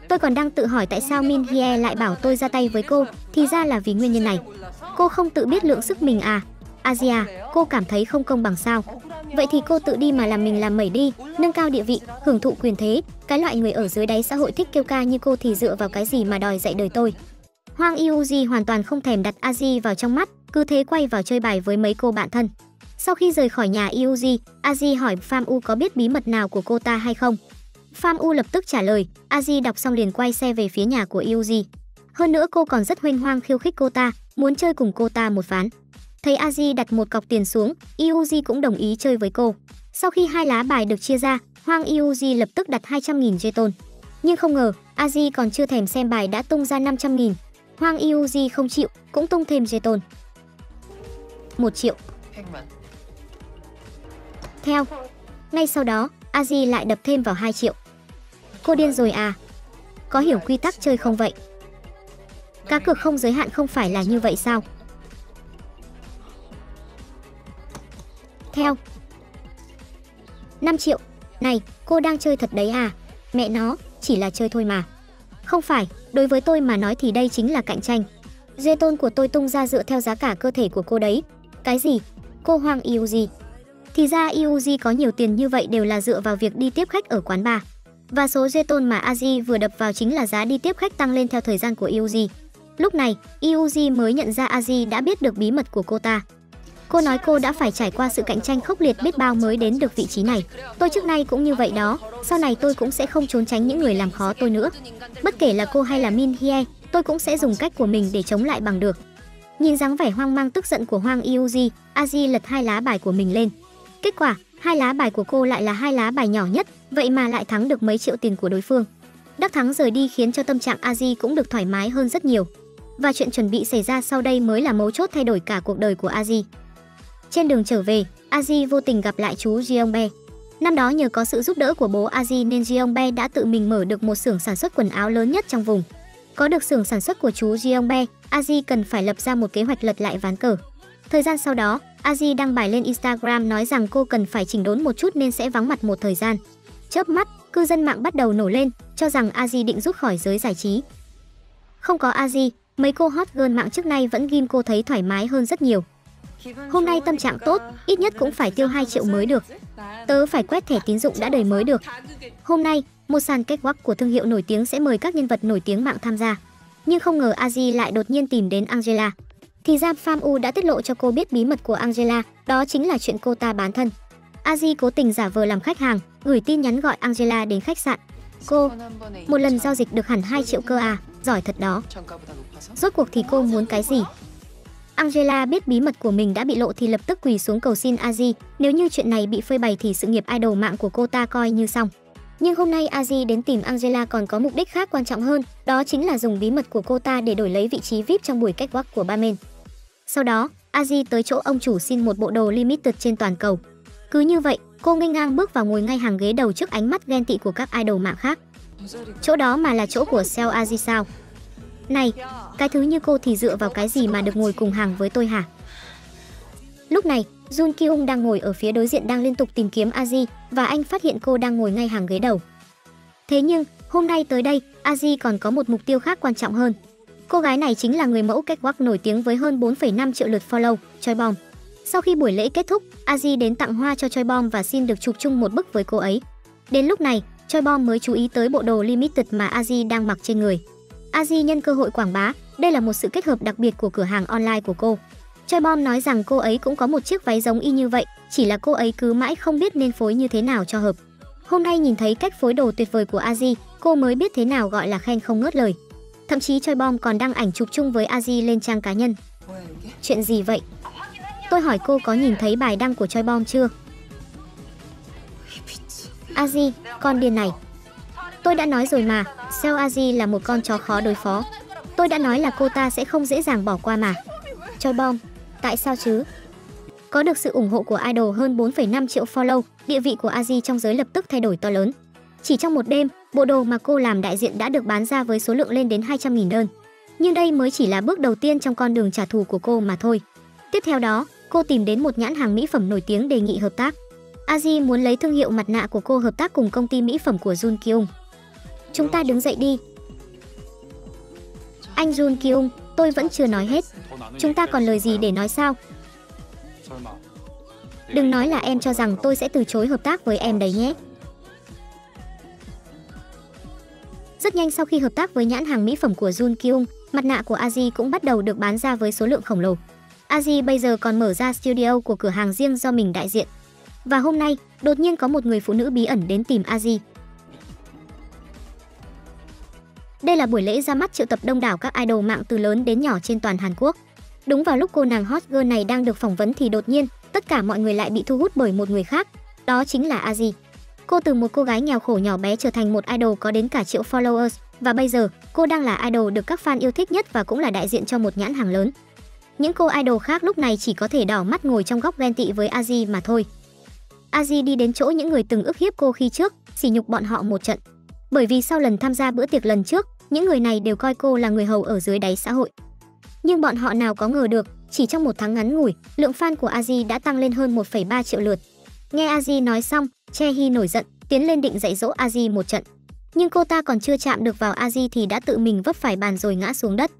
Tôi còn đang tự hỏi tại sao Min Hye lại bảo tôi ra tay với cô, thì ra là vì nguyên nhân này. Cô không tự biết lượng sức mình à? Asia, cô cảm thấy không công bằng sao? Vậy thì cô tự đi mà làm mình làm mẩy đi, nâng cao địa vị, hưởng thụ quyền thế. Cái loại người ở dưới đáy xã hội thích kêu ca như cô thì dựa vào cái gì mà đòi dạy đời tôi? Hwang Eui hoàn toàn không thèm đặt Aji vào trong mắt, cứ thế quay vào chơi bài với mấy cô bạn thân. Sau khi rời khỏi nhà Eui, Aji hỏi Pham U có biết bí mật nào của cô ta hay không. Pham U lập tức trả lời, Aji đọc xong liền quay xe về phía nhà của Eui. Hơn nữa cô còn rất huênh hoang khiêu khích cô ta, muốn chơi cùng cô ta một ván. Thấy Aji đặt một cọc tiền xuống, Eui cũng đồng ý chơi với cô. Sau khi hai lá bài được chia ra, Hwang Eui lập tức đặt 200.000 jeton. Nhưng không ngờ, Aji còn chưa thèm xem bài đã tung ra 500.000. Hwang Eui không chịu, cũng tung thêm jeton. 1 triệu. Theo. Ngay sau đó, Aji lại đập thêm vào 2 triệu. Cô điên rồi à? Có hiểu quy tắc chơi không vậy? Cá cược không giới hạn không phải là như vậy sao? Theo. 5 triệu. Này, cô đang chơi thật đấy à? Mẹ nó, chỉ là chơi thôi mà. Không phải, đối với tôi mà nói thì đây chính là cạnh tranh. Jeton của tôi tung ra dựa theo giá cả cơ thể của cô đấy. Cái gì? Cô Hwang Eui. Thì ra Eui có nhiều tiền như vậy đều là dựa vào việc đi tiếp khách ở quán bar. Và số jeton mà Aji vừa đập vào chính là giá đi tiếp khách tăng lên theo thời gian của Eui. Lúc này, Eui mới nhận ra Aji đã biết được bí mật của cô ta. Cô nói cô đã phải trải qua sự cạnh tranh khốc liệt biết bao mới đến được vị trí này. Tôi trước nay cũng như vậy đó, sau này tôi cũng sẽ không trốn tránh những người làm khó tôi nữa. Bất kể là cô hay là Min Hye, tôi cũng sẽ dùng cách của mình để chống lại bằng được. Nhìn dáng vẻ hoang mang tức giận của Hwang Eui, Aji lật hai lá bài của mình lên. Kết quả, hai lá bài của cô lại là hai lá bài nhỏ nhất, vậy mà lại thắng được mấy triệu tiền của đối phương. Đắc thắng rời đi khiến cho tâm trạng Aji cũng được thoải mái hơn rất nhiều. Và chuyện chuẩn bị xảy ra sau đây mới là mấu chốt thay đổi cả cuộc đời của Aji. Trên đường trở về, Aji vô tình gặp lại chú Jeongbe. Năm đó nhờ có sự giúp đỡ của bố Aji nên Jeongbe đã tự mình mở được một xưởng sản xuất quần áo lớn nhất trong vùng. Có được xưởng sản xuất của chú Jeongbe, Aji cần phải lập ra một kế hoạch lật lại ván cờ. Thời gian sau đó, Aji đăng bài lên Instagram nói rằng cô cần phải chỉnh đốn một chút nên sẽ vắng mặt một thời gian. Chớp mắt, cư dân mạng bắt đầu nổ lên, cho rằng Aji định rút khỏi giới giải trí. Không có Aji, mấy cô hot girl mạng trước nay vẫn ghim cô thấy thoải mái hơn rất nhiều. Hôm nay tâm trạng tốt, ít nhất cũng phải tiêu 2 triệu mới được. Tớ phải quét thẻ tín dụng đã đời mới được. Hôm nay, một sàn catwalk của thương hiệu nổi tiếng sẽ mời các nhân vật nổi tiếng mạng tham gia. Nhưng không ngờ Aji lại đột nhiên tìm đến Angela. Thì ra Pham U đã tiết lộ cho cô biết bí mật của Angela, đó chính là chuyện cô ta bán thân. Aji cố tình giả vờ làm khách hàng, gửi tin nhắn gọi Angela đến khách sạn. Cô, một lần giao dịch được hẳn 2 triệu cơ à, giỏi thật đó. Rốt cuộc thì cô muốn cái gì? Angela biết bí mật của mình đã bị lộ thì lập tức quỳ xuống cầu xin Aji, nếu như chuyện này bị phơi bày thì sự nghiệp idol mạng của cô ta coi như xong. Nhưng hôm nay Aji đến tìm Angela còn có mục đích khác quan trọng hơn, đó chính là dùng bí mật của cô ta để đổi lấy vị trí VIP trong buổi catwalk của ba men. Sau đó, Aji tới chỗ ông chủ xin một bộ đồ limited trên toàn cầu. Cứ như vậy, cô nghênh ngang bước vào ngồi ngay hàng ghế đầu trước ánh mắt ghen tị của các idol mạng khác. Chỗ đó mà là chỗ của Seo Aji sao? Này, cái thứ như cô thì dựa vào cái gì mà được ngồi cùng hàng với tôi hả? Lúc này, Jun Kyung đang ngồi ở phía đối diện đang liên tục tìm kiếm Aji và anh phát hiện cô đang ngồi ngay hàng ghế đầu. Thế nhưng, hôm nay tới đây, Aji còn có một mục tiêu khác quan trọng hơn. Cô gái này chính là người mẫu catwalk nổi tiếng với hơn 4,5 triệu lượt follow, Choi Bom. Sau khi buổi lễ kết thúc, Aji đến tặng hoa cho Choi Bom và xin được chụp chung một bức với cô ấy. Đến lúc này, Choi Bom mới chú ý tới bộ đồ limited mà Aji đang mặc trên người. Aji nhân cơ hội quảng bá, đây là một sự kết hợp đặc biệt của cửa hàng online của cô. Choi Bom nói rằng cô ấy cũng có một chiếc váy giống y như vậy, chỉ là cô ấy cứ mãi không biết nên phối như thế nào cho hợp. Hôm nay nhìn thấy cách phối đồ tuyệt vời của Aji, cô mới biết thế nào gọi là khen không ngớt lời. Thậm chí Choi Bom còn đăng ảnh chụp chung với Aji lên trang cá nhân. Chuyện gì vậy? Tôi hỏi cô có nhìn thấy bài đăng của Choi Bom chưa? Aji, con điên này. Tôi đã nói rồi mà, Seo Aji là một con chó khó đối phó. Tôi đã nói là cô ta sẽ không dễ dàng bỏ qua mà. Choi Bom, tại sao chứ? Có được sự ủng hộ của idol hơn 4,5 triệu follow, địa vị của Aji trong giới lập tức thay đổi to lớn. Chỉ trong một đêm, bộ đồ mà cô làm đại diện đã được bán ra với số lượng lên đến 200.000 đơn. Nhưng đây mới chỉ là bước đầu tiên trong con đường trả thù của cô mà thôi. Tiếp theo đó, cô tìm đến một nhãn hàng mỹ phẩm nổi tiếng đề nghị hợp tác. Aji muốn lấy thương hiệu mặt nạ của cô hợp tác cùng công ty mỹ phẩm của Jun Kyung. Chúng ta đứng dậy đi. Anh Jun Kyung, tôi vẫn chưa nói hết. Chúng ta còn lời gì để nói sao? Đừng nói là em cho rằng tôi sẽ từ chối hợp tác với em đấy nhé. Rất nhanh sau khi hợp tác với nhãn hàng mỹ phẩm của Jun Kyung, mặt nạ của Aji cũng bắt đầu được bán ra với số lượng khổng lồ. Aji bây giờ còn mở ra studio của cửa hàng riêng do mình đại diện. Và hôm nay, đột nhiên có một người phụ nữ bí ẩn đến tìm Aji. Đây là buổi lễ ra mắt triệu tập đông đảo các idol mạng từ lớn đến nhỏ trên toàn Hàn Quốc. Đúng vào lúc cô nàng hot girl này đang được phỏng vấn thì đột nhiên, tất cả mọi người lại bị thu hút bởi một người khác, đó chính là Aji. Cô từ một cô gái nghèo khổ nhỏ bé trở thành một idol có đến cả triệu followers và bây giờ, cô đang là idol được các fan yêu thích nhất và cũng là đại diện cho một nhãn hàng lớn. Những cô idol khác lúc này chỉ có thể đỏ mắt ngồi trong góc ghen tị với Aji mà thôi. Aji đi đến chỗ những người từng ức hiếp cô khi trước, sỉ nhục bọn họ một trận. Bởi vì sau lần tham gia bữa tiệc lần trước, những người này đều coi cô là người hầu ở dưới đáy xã hội. Nhưng bọn họ nào có ngờ được, chỉ trong một tháng ngắn ngủi, lượng fan của Aji đã tăng lên hơn 1,3 triệu lượt. Nghe Aji nói xong, Chae-hee nổi giận, tiến lên định dạy dỗ Aji một trận. Nhưng cô ta còn chưa chạm được vào Aji thì đã tự mình vấp phải bàn rồi ngã xuống đất.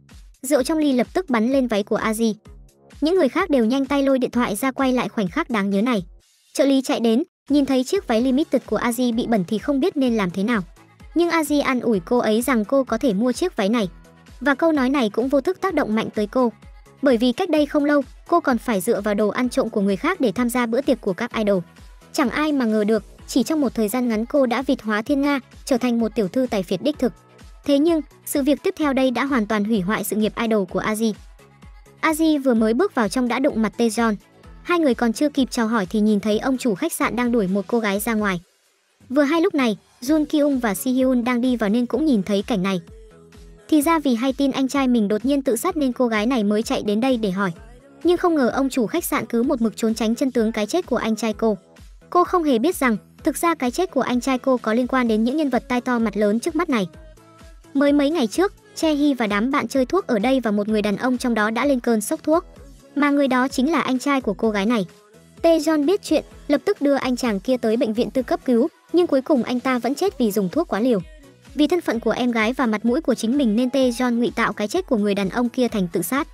Rượu trong ly lập tức bắn lên váy của Aji. Những người khác đều nhanh tay lôi điện thoại ra quay lại khoảnh khắc đáng nhớ này. Trợ lý chạy đến, nhìn thấy chiếc váy limited của Aji bị bẩn thì không biết nên làm thế nào. Nhưng Aji an ủi cô ấy rằng cô có thể mua chiếc váy này. Và câu nói này cũng vô thức tác động mạnh tới cô. Bởi vì cách đây không lâu, cô còn phải dựa vào đồ ăn trộm của người khác để tham gia bữa tiệc của các idol. Chẳng ai mà ngờ được, chỉ trong một thời gian ngắn cô đã vịt hóa thiên nga, trở thành một tiểu thư tài phiệt đích thực. Thế nhưng, sự việc tiếp theo đây đã hoàn toàn hủy hoại sự nghiệp idol của Aji. Aji vừa mới bước vào trong đã đụng mặt Taejeon. Hai người còn chưa kịp chào hỏi thì nhìn thấy ông chủ khách sạn đang đuổi một cô gái ra ngoài. Vừa hay lúc này, Jun Kyung và Si Hyun đang đi vào nên cũng nhìn thấy cảnh này. Thì ra vì hay tin anh trai mình đột nhiên tự sát nên cô gái này mới chạy đến đây để hỏi. Nhưng không ngờ ông chủ khách sạn cứ một mực trốn tránh chân tướng cái chết của anh trai cô. Cô không hề biết rằng, thực ra cái chết của anh trai cô có liên quan đến những nhân vật tai to mặt lớn trước mắt này. Mới mấy ngày trước, Chae-hee và đám bạn chơi thuốc ở đây và một người đàn ông trong đó đã lên cơn sốc thuốc. Mà người đó chính là anh trai của cô gái này. Taejeon biết chuyện, lập tức đưa anh chàng kia tới bệnh viện tư cấp cứu, nhưng cuối cùng anh ta vẫn chết vì dùng thuốc quá liều. Vì thân phận của em gái và mặt mũi của chính mình nên Taejeon ngụy tạo cái chết của người đàn ông kia thành tự sát.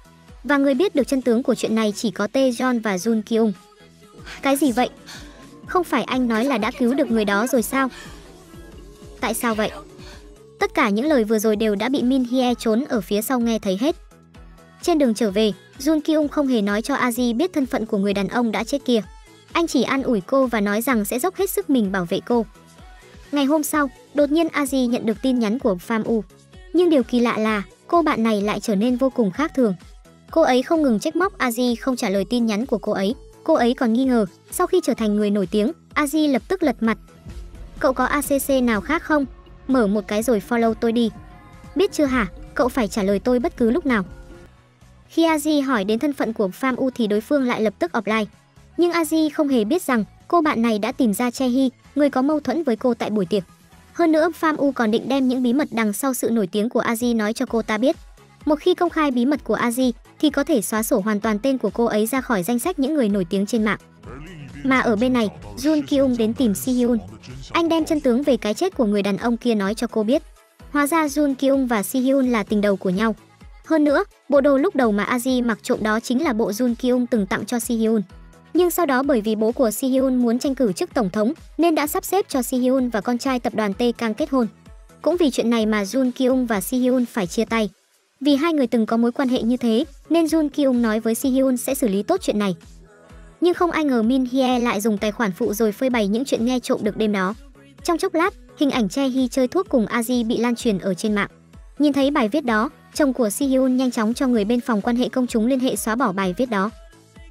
Và người biết được chân tướng của chuyện này chỉ có Taejeon và Jun Kyung. Cái gì vậy? Không phải anh nói là đã cứu được người đó rồi sao? Tại sao vậy? Tất cả những lời vừa rồi đều đã bị Min Hye trốn ở phía sau nghe thấy hết. Trên đường trở về, Jun Kyung không hề nói cho Aji biết thân phận của người đàn ông đã chết kia. Anh chỉ an ủi cô và nói rằng sẽ dốc hết sức mình bảo vệ cô. Ngày hôm sau, đột nhiên Aji nhận được tin nhắn của Pham U. Nhưng điều kỳ lạ là cô bạn này lại trở nên vô cùng khác thường. Cô ấy không ngừng trách móc Aji không trả lời tin nhắn của cô ấy. Cô ấy còn nghi ngờ, sau khi trở thành người nổi tiếng, Aji lập tức lật mặt. Cậu có ACC nào khác không? Mở một cái rồi follow tôi đi. Biết chưa hả? Cậu phải trả lời tôi bất cứ lúc nào. Khi Aji hỏi đến thân phận của Pham U thì đối phương lại lập tức offline. Nhưng Aji không hề biết rằng cô bạn này đã tìm ra Chae-hee, người có mâu thuẫn với cô tại buổi tiệc. Hơn nữa, Pham U còn định đem những bí mật đằng sau sự nổi tiếng của Aji nói cho cô ta biết. Một khi công khai bí mật của Aji thì có thể xóa sổ hoàn toàn tên của cô ấy ra khỏi danh sách những người nổi tiếng trên mạng. Mà ở bên này, Jun Kyung đến tìm Si-hyun. Anh đem chân tướng về cái chết của người đàn ông kia nói cho cô biết. Hóa ra Jun Kyung và Si-hyun là tình đầu của nhau. Hơn nữa, bộ đồ lúc đầu mà Aji mặc trộm đó chính là bộ Jun Kyung từng tặng cho Si-hyun. Nhưng sau đó bởi vì bố của Si-hyun muốn tranh cử chức tổng thống nên đã sắp xếp cho Si-hyun và con trai tập đoàn T-Kang kết hôn. Cũng vì chuyện này mà Jun Kyung và Si-hyun phải chia tay. Vì hai người từng có mối quan hệ như thế nên Jun Kyung nói với Si-hyun sẽ xử lý tốt chuyện này. Nhưng không ai ngờ Min Hye lại dùng tài khoản phụ rồi phơi bày những chuyện nghe trộm được đêm đó. Trong chốc lát, hình ảnh Chae-hee chơi thuốc cùng Aji bị lan truyền ở trên mạng. Nhìn thấy bài viết đó, chồng của Si-hyun nhanh chóng cho người bên phòng quan hệ công chúng liên hệ xóa bỏ bài viết đó.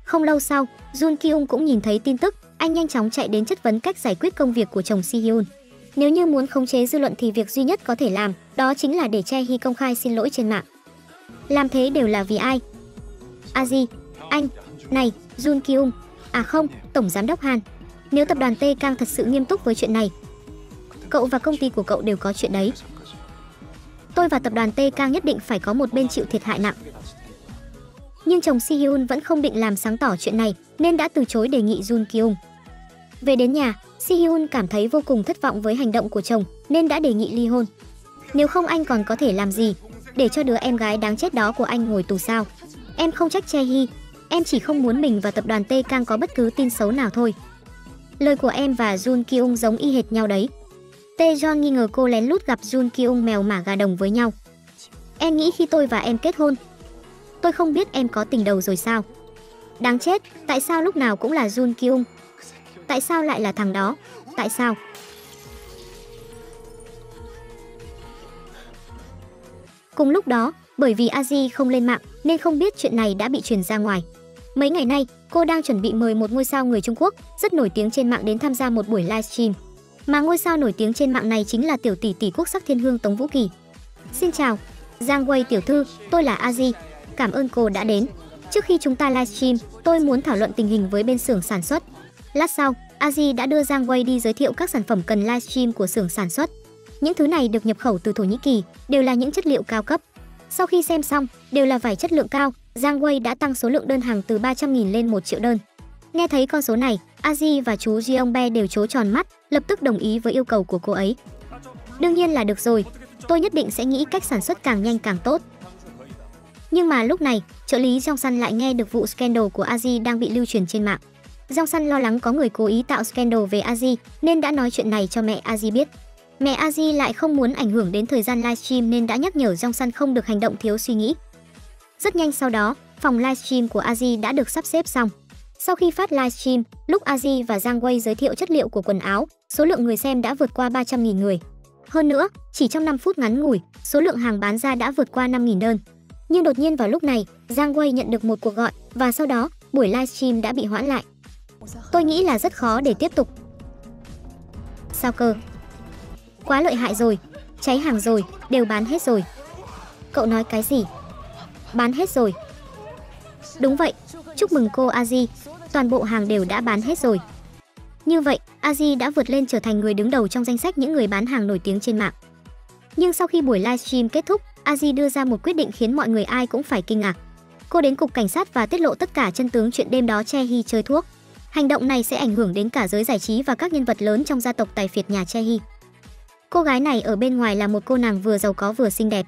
Không lâu sau, Jun Kyung cũng nhìn thấy tin tức, anh nhanh chóng chạy đến chất vấn cách giải quyết công việc của chồng Si-hyun. Nếu như muốn khống chế dư luận thì việc duy nhất có thể làm đó chính là để Chae-hee công khai xin lỗi trên mạng. Làm thế đều là vì ai? Aji, anh, này, Jun Kyung, à không, Tổng Giám đốc Han. Nếu tập đoàn T-Kang thật sự nghiêm túc với chuyện này, cậu và công ty của cậu đều có chuyện đấy. Tôi và tập đoàn T-Kang nhất định phải có một bên chịu thiệt hại nặng. Nhưng chồng Si-hyun vẫn không định làm sáng tỏ chuyện này nên đã từ chối đề nghị Jun Kyung. Về đến nhà, Si-hyun cảm thấy vô cùng thất vọng với hành động của chồng nên đã đề nghị ly hôn. Nếu không anh còn có thể làm gì? Để cho đứa em gái đáng chết đó của anh ngồi tù sao? Em không trách Chae-hee, em chỉ không muốn mình và tập đoàn T-Kang có bất cứ tin xấu nào thôi. Lời của em và Jun Kyung giống y hệt nhau đấy. Taejeon nghi ngờ cô lén lút gặp Jun Kyung mèo mả gà đồng với nhau. Em nghĩ khi tôi và em kết hôn, tôi không biết em có tình đầu rồi sao? Đáng chết, tại sao lúc nào cũng là Jun Kyung? Tại sao lại là thằng đó? Tại sao? Cùng lúc đó, bởi vì Aji không lên mạng nên không biết chuyện này đã bị truyền ra ngoài. Mấy ngày nay, cô đang chuẩn bị mời một ngôi sao người Trung Quốc rất nổi tiếng trên mạng đến tham gia một buổi livestream. Mà ngôi sao nổi tiếng trên mạng này chính là tiểu tỷ tỷ quốc sắc thiên hương Tống Vũ Kỳ. Xin chào, Giang Wei tiểu thư, tôi là Aji. Cảm ơn cô đã đến. Trước khi chúng ta livestream, tôi muốn thảo luận tình hình với bên xưởng sản xuất. Lát sau, Aji đã đưa Giang Wei đi giới thiệu các sản phẩm cần livestream của xưởng sản xuất. Những thứ này được nhập khẩu từ Thổ Nhĩ Kỳ, đều là những chất liệu cao cấp. Sau khi xem xong, đều là vải chất lượng cao, Giang Wei đã tăng số lượng đơn hàng từ 300.000 lên 1 triệu đơn. Nghe thấy con số này, Aji và chú Jeongbe đều trố tròn mắt, lập tức đồng ý với yêu cầu của cô ấy. Đương nhiên là được rồi, tôi nhất định sẽ nghĩ cách sản xuất càng nhanh càng tốt. Nhưng mà lúc này, trợ lý Jong-sun lại nghe được vụ scandal của Aji đang bị lưu truyền trên mạng. Jong-sun lo lắng có người cố ý tạo scandal về Aji nên đã nói chuyện này cho mẹ Aji biết. Mẹ Aji lại không muốn ảnh hưởng đến thời gian livestream nên đã nhắc nhở Jong-sun không được hành động thiếu suy nghĩ. Rất nhanh sau đó, phòng livestream của Aji đã được sắp xếp xong. Sau khi phát livestream, lúc Aji và Giang Wei giới thiệu chất liệu của quần áo, số lượng người xem đã vượt qua 300.000 người. Hơn nữa, chỉ trong 5 phút ngắn ngủi, số lượng hàng bán ra đã vượt qua 5.000 đơn. Nhưng đột nhiên vào lúc này, Giang Wei nhận được một cuộc gọi và sau đó, buổi livestream đã bị hoãn lại. Tôi nghĩ là rất khó để tiếp tục. Sao cơ? Quá lợi hại rồi, cháy hàng rồi, đều bán hết rồi. Cậu nói cái gì? Bán hết rồi. Đúng vậy, chúc mừng cô Aji, toàn bộ hàng đều đã bán hết rồi. Như vậy, Aji đã vượt lên trở thành người đứng đầu trong danh sách những người bán hàng nổi tiếng trên mạng. Nhưng sau khi buổi livestream kết thúc, Aji đưa ra một quyết định khiến mọi người ai cũng phải kinh ngạc. Cô đến cục cảnh sát và tiết lộ tất cả chân tướng chuyện đêm đó Chae-hee chơi thuốc. Hành động này sẽ ảnh hưởng đến cả giới giải trí và các nhân vật lớn trong gia tộc tài phiệt nhà Chae-hee. Cô gái này ở bên ngoài là một cô nàng vừa giàu có vừa xinh đẹp.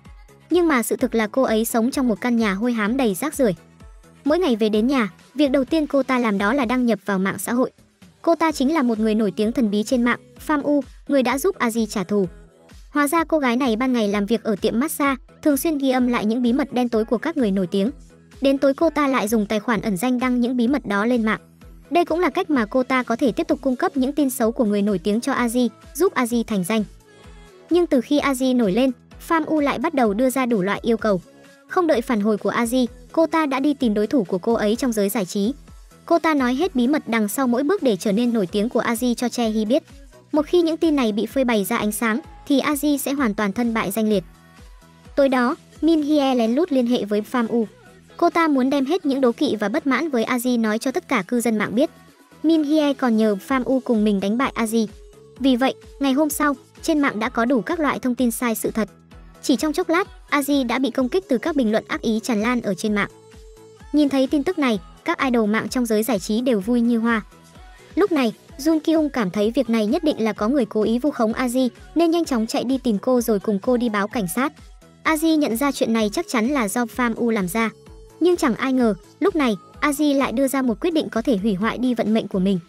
Nhưng mà sự thực là cô ấy sống trong một căn nhà hôi hám đầy rác rưởi. Mỗi ngày về đến nhà, việc đầu tiên cô ta làm đó là đăng nhập vào mạng xã hội. Cô ta chính là một người nổi tiếng thần bí trên mạng, Pham U, người đã giúp Aji trả thù. Hóa ra cô gái này ban ngày làm việc ở tiệm massage, thường xuyên ghi âm lại những bí mật đen tối của các người nổi tiếng. Đến tối cô ta lại dùng tài khoản ẩn danh đăng những bí mật đó lên mạng. Đây cũng là cách mà cô ta có thể tiếp tục cung cấp những tin xấu của người nổi tiếng cho Aji, giúp Aji thành danh. Nhưng từ khi Aji nổi lên, Pham U lại bắt đầu đưa ra đủ loại yêu cầu. Không đợi phản hồi của Aji, cô ta đã đi tìm đối thủ của cô ấy trong giới giải trí. Cô ta nói hết bí mật đằng sau mỗi bước để trở nên nổi tiếng của Aji cho Chae Hee biết. Một khi những tin này bị phơi bày ra ánh sáng, thì Aji sẽ hoàn toàn thân bại danh liệt. Tối đó, Min Hye lén lút liên hệ với Pham U. Cô ta muốn đem hết những đố kỵ và bất mãn với Aji nói cho tất cả cư dân mạng biết. Min Hye còn nhờ Pham U cùng mình đánh bại Aji. Vì vậy, ngày hôm sau, trên mạng đã có đủ các loại thông tin sai sự thật. Chỉ trong chốc lát, Aji đã bị công kích từ các bình luận ác ý tràn lan ở trên mạng. Nhìn thấy tin tức này, các idol mạng trong giới giải trí đều vui như hoa. Lúc này, Jun Kyung cảm thấy việc này nhất định là có người cố ý vu khống Aji, nên nhanh chóng chạy đi tìm cô rồi cùng cô đi báo cảnh sát. Aji nhận ra chuyện này chắc chắn là do Pham U làm ra. Nhưng chẳng ai ngờ, lúc này, Aji lại đưa ra một quyết định có thể hủy hoại đi vận mệnh của mình.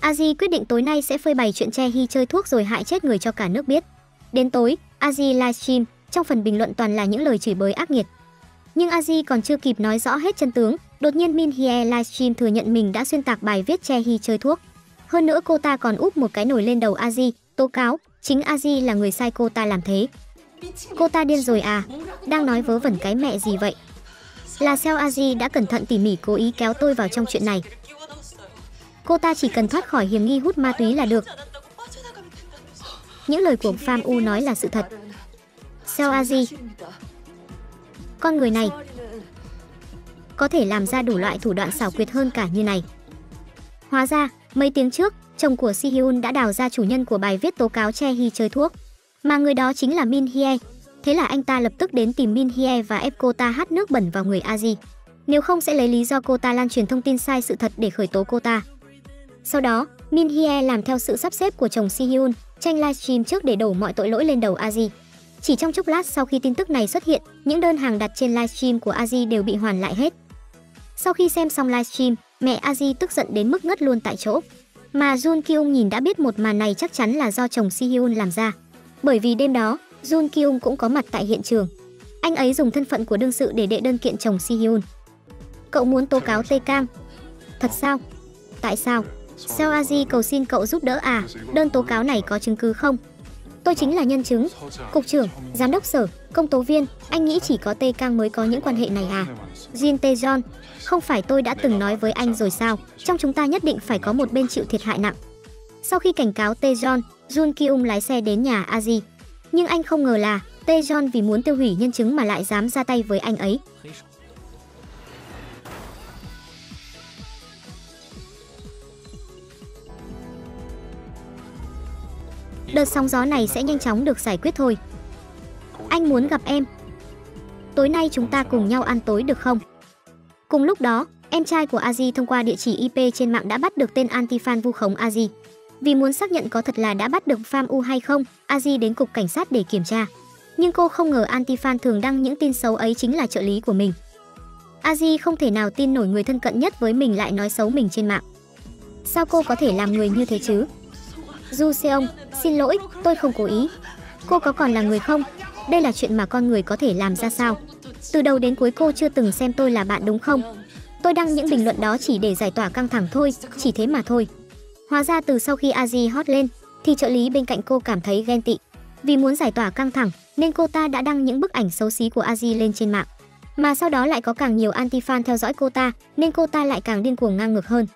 Aji quyết định tối nay sẽ phơi bày chuyện Chae Hee chơi thuốc rồi hại chết người cho cả nước biết. Đến tối, Aji livestream, trong phần bình luận toàn là những lời chửi bới ác nghiệt. Nhưng Aji còn chưa kịp nói rõ hết chân tướng, đột nhiên Min Hye livestream thừa nhận mình đã xuyên tạc bài viết Chae Hee chơi thuốc. Hơn nữa cô ta còn úp một cái nồi lên đầu Aji, tố cáo chính Aji là người sai cô ta làm thế. Cô ta điên rồi à? Đang nói vớ vẩn cái mẹ gì vậy? Là Seo Aji đã cẩn thận tỉ mỉ cố ý kéo tôi vào trong chuyện này. Cô ta chỉ cần thoát khỏi hiểm nghi hút ma túy là được. Những lời của Pham U nói là sự thật. Seo Aji, con người này có thể làm ra đủ loại thủ đoạn xảo quyệt hơn cả như này. Hóa ra, mấy tiếng trước, chồng của Si Hyun đã đào ra chủ nhân của bài viết tố cáo Chae Hee chơi thuốc, mà người đó chính là Min Hye. Thế là anh ta lập tức đến tìm Min Hye và ép cô ta hắt nước bẩn vào người Aji. Nếu không sẽ lấy lý do cô ta lan truyền thông tin sai sự thật để khởi tố cô ta. Sau đó, Min Hye làm theo sự sắp xếp của chồng Si Hyun, tranh livestream trước để đổ mọi tội lỗi lên đầu Aji. Chỉ trong chốc lát sau khi tin tức này xuất hiện, những đơn hàng đặt trên livestream của Aji đều bị hoàn lại hết. Sau khi xem xong livestream, mẹ Aji tức giận đến mức ngất luôn tại chỗ. Mà Jun Kyung nhìn đã biết một màn này chắc chắn là do chồng Si Hyun làm ra. Bởi vì đêm đó, Jun Kyung cũng có mặt tại hiện trường. Anh ấy dùng thân phận của đương sự để đệ đơn kiện chồng Si Hyun. Cậu muốn tố cáo Tae Kang? Thật sao? Tại sao? Seo Aji cầu xin cậu giúp đỡ à? Đơn tố cáo này có chứng cứ không? Tôi chính là nhân chứng. Cục trưởng, giám đốc sở, công tố viên, anh nghĩ chỉ có Tae Kang mới có những quan hệ này à? Jin Tae-yeon, không phải tôi đã từng nói với anh rồi sao? Trong chúng ta nhất định phải có một bên chịu thiệt hại nặng. Sau khi cảnh cáo Tae-yeon, Jun Kyung lái xe đến nhà Aji. Nhưng anh không ngờ là Tae-yeon vì muốn tiêu hủy nhân chứng mà lại dám ra tay với anh ấy. Đợt sóng gió này sẽ nhanh chóng được giải quyết thôi. Anh muốn gặp em. Tối nay chúng ta cùng nhau ăn tối được không? Cùng lúc đó, em trai của Aji thông qua địa chỉ IP trên mạng đã bắt được tên anti-fan vu khống Aji. Vì muốn xác nhận có thật là đã bắt được Pham U hay không, Aji đến cục cảnh sát để kiểm tra. Nhưng cô không ngờ anti-fan thường đăng những tin xấu ấy chính là trợ lý của mình. Aji không thể nào tin nổi người thân cận nhất với mình lại nói xấu mình trên mạng. Sao cô có thể làm người như thế chứ? Du Seong, xin lỗi, tôi không cố ý. Cô có còn là người không? Đây là chuyện mà con người có thể làm ra sao? Từ đầu đến cuối cô chưa từng xem tôi là bạn đúng không? Tôi đăng những bình luận đó chỉ để giải tỏa căng thẳng thôi, chỉ thế mà thôi. Hóa ra từ sau khi Aji hot lên, thì trợ lý bên cạnh cô cảm thấy ghen tị. Vì muốn giải tỏa căng thẳng, nên cô ta đã đăng những bức ảnh xấu xí của Aji lên trên mạng. Mà sau đó lại có càng nhiều anti-fan theo dõi cô ta, nên cô ta lại càng điên cuồng ngang ngược hơn.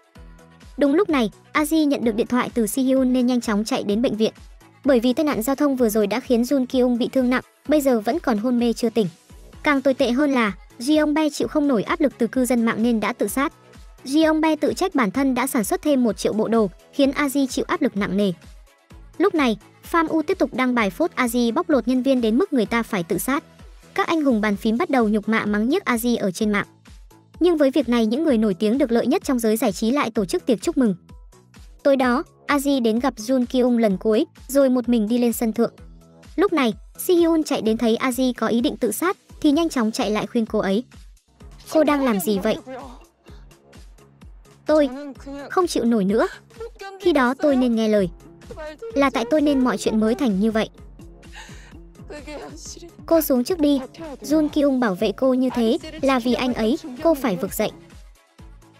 Đúng lúc này, Aji nhận được điện thoại từ Si Hyun nên nhanh chóng chạy đến bệnh viện. Bởi vì tai nạn giao thông vừa rồi đã khiến Jun Kyung bị thương nặng, bây giờ vẫn còn hôn mê chưa tỉnh. Càng tồi tệ hơn là Jeong Bae chịu không nổi áp lực từ cư dân mạng nên đã tự sát. Jeong Bae tự trách bản thân đã sản xuất thêm 1 triệu bộ đồ, khiến Aji chịu áp lực nặng nề. Lúc này, Pham U tiếp tục đăng bài phốt Aji bóc lột nhân viên đến mức người ta phải tự sát. Các anh hùng bàn phím bắt đầu nhục mạ mắng nhiếc Aji ở trên mạng. Nhưng với việc này, những người nổi tiếng được lợi nhất trong giới giải trí lại tổ chức tiệc chúc mừng. Tối đó, Aji đến gặp Jun Kyung lần cuối, rồi một mình đi lên sân thượng. Lúc này, Si Hyun chạy đến thấy Aji có ý định tự sát, thì nhanh chóng chạy lại khuyên cô ấy. Cô đang làm gì vậy? Tôi không chịu nổi nữa. Khi đó tôi nên nghe lời. Là tại tôi nên mọi chuyện mới thành như vậy. Cô xuống trước đi. Jun Kyung bảo vệ cô như thế là vì anh ấy, cô phải vực dậy.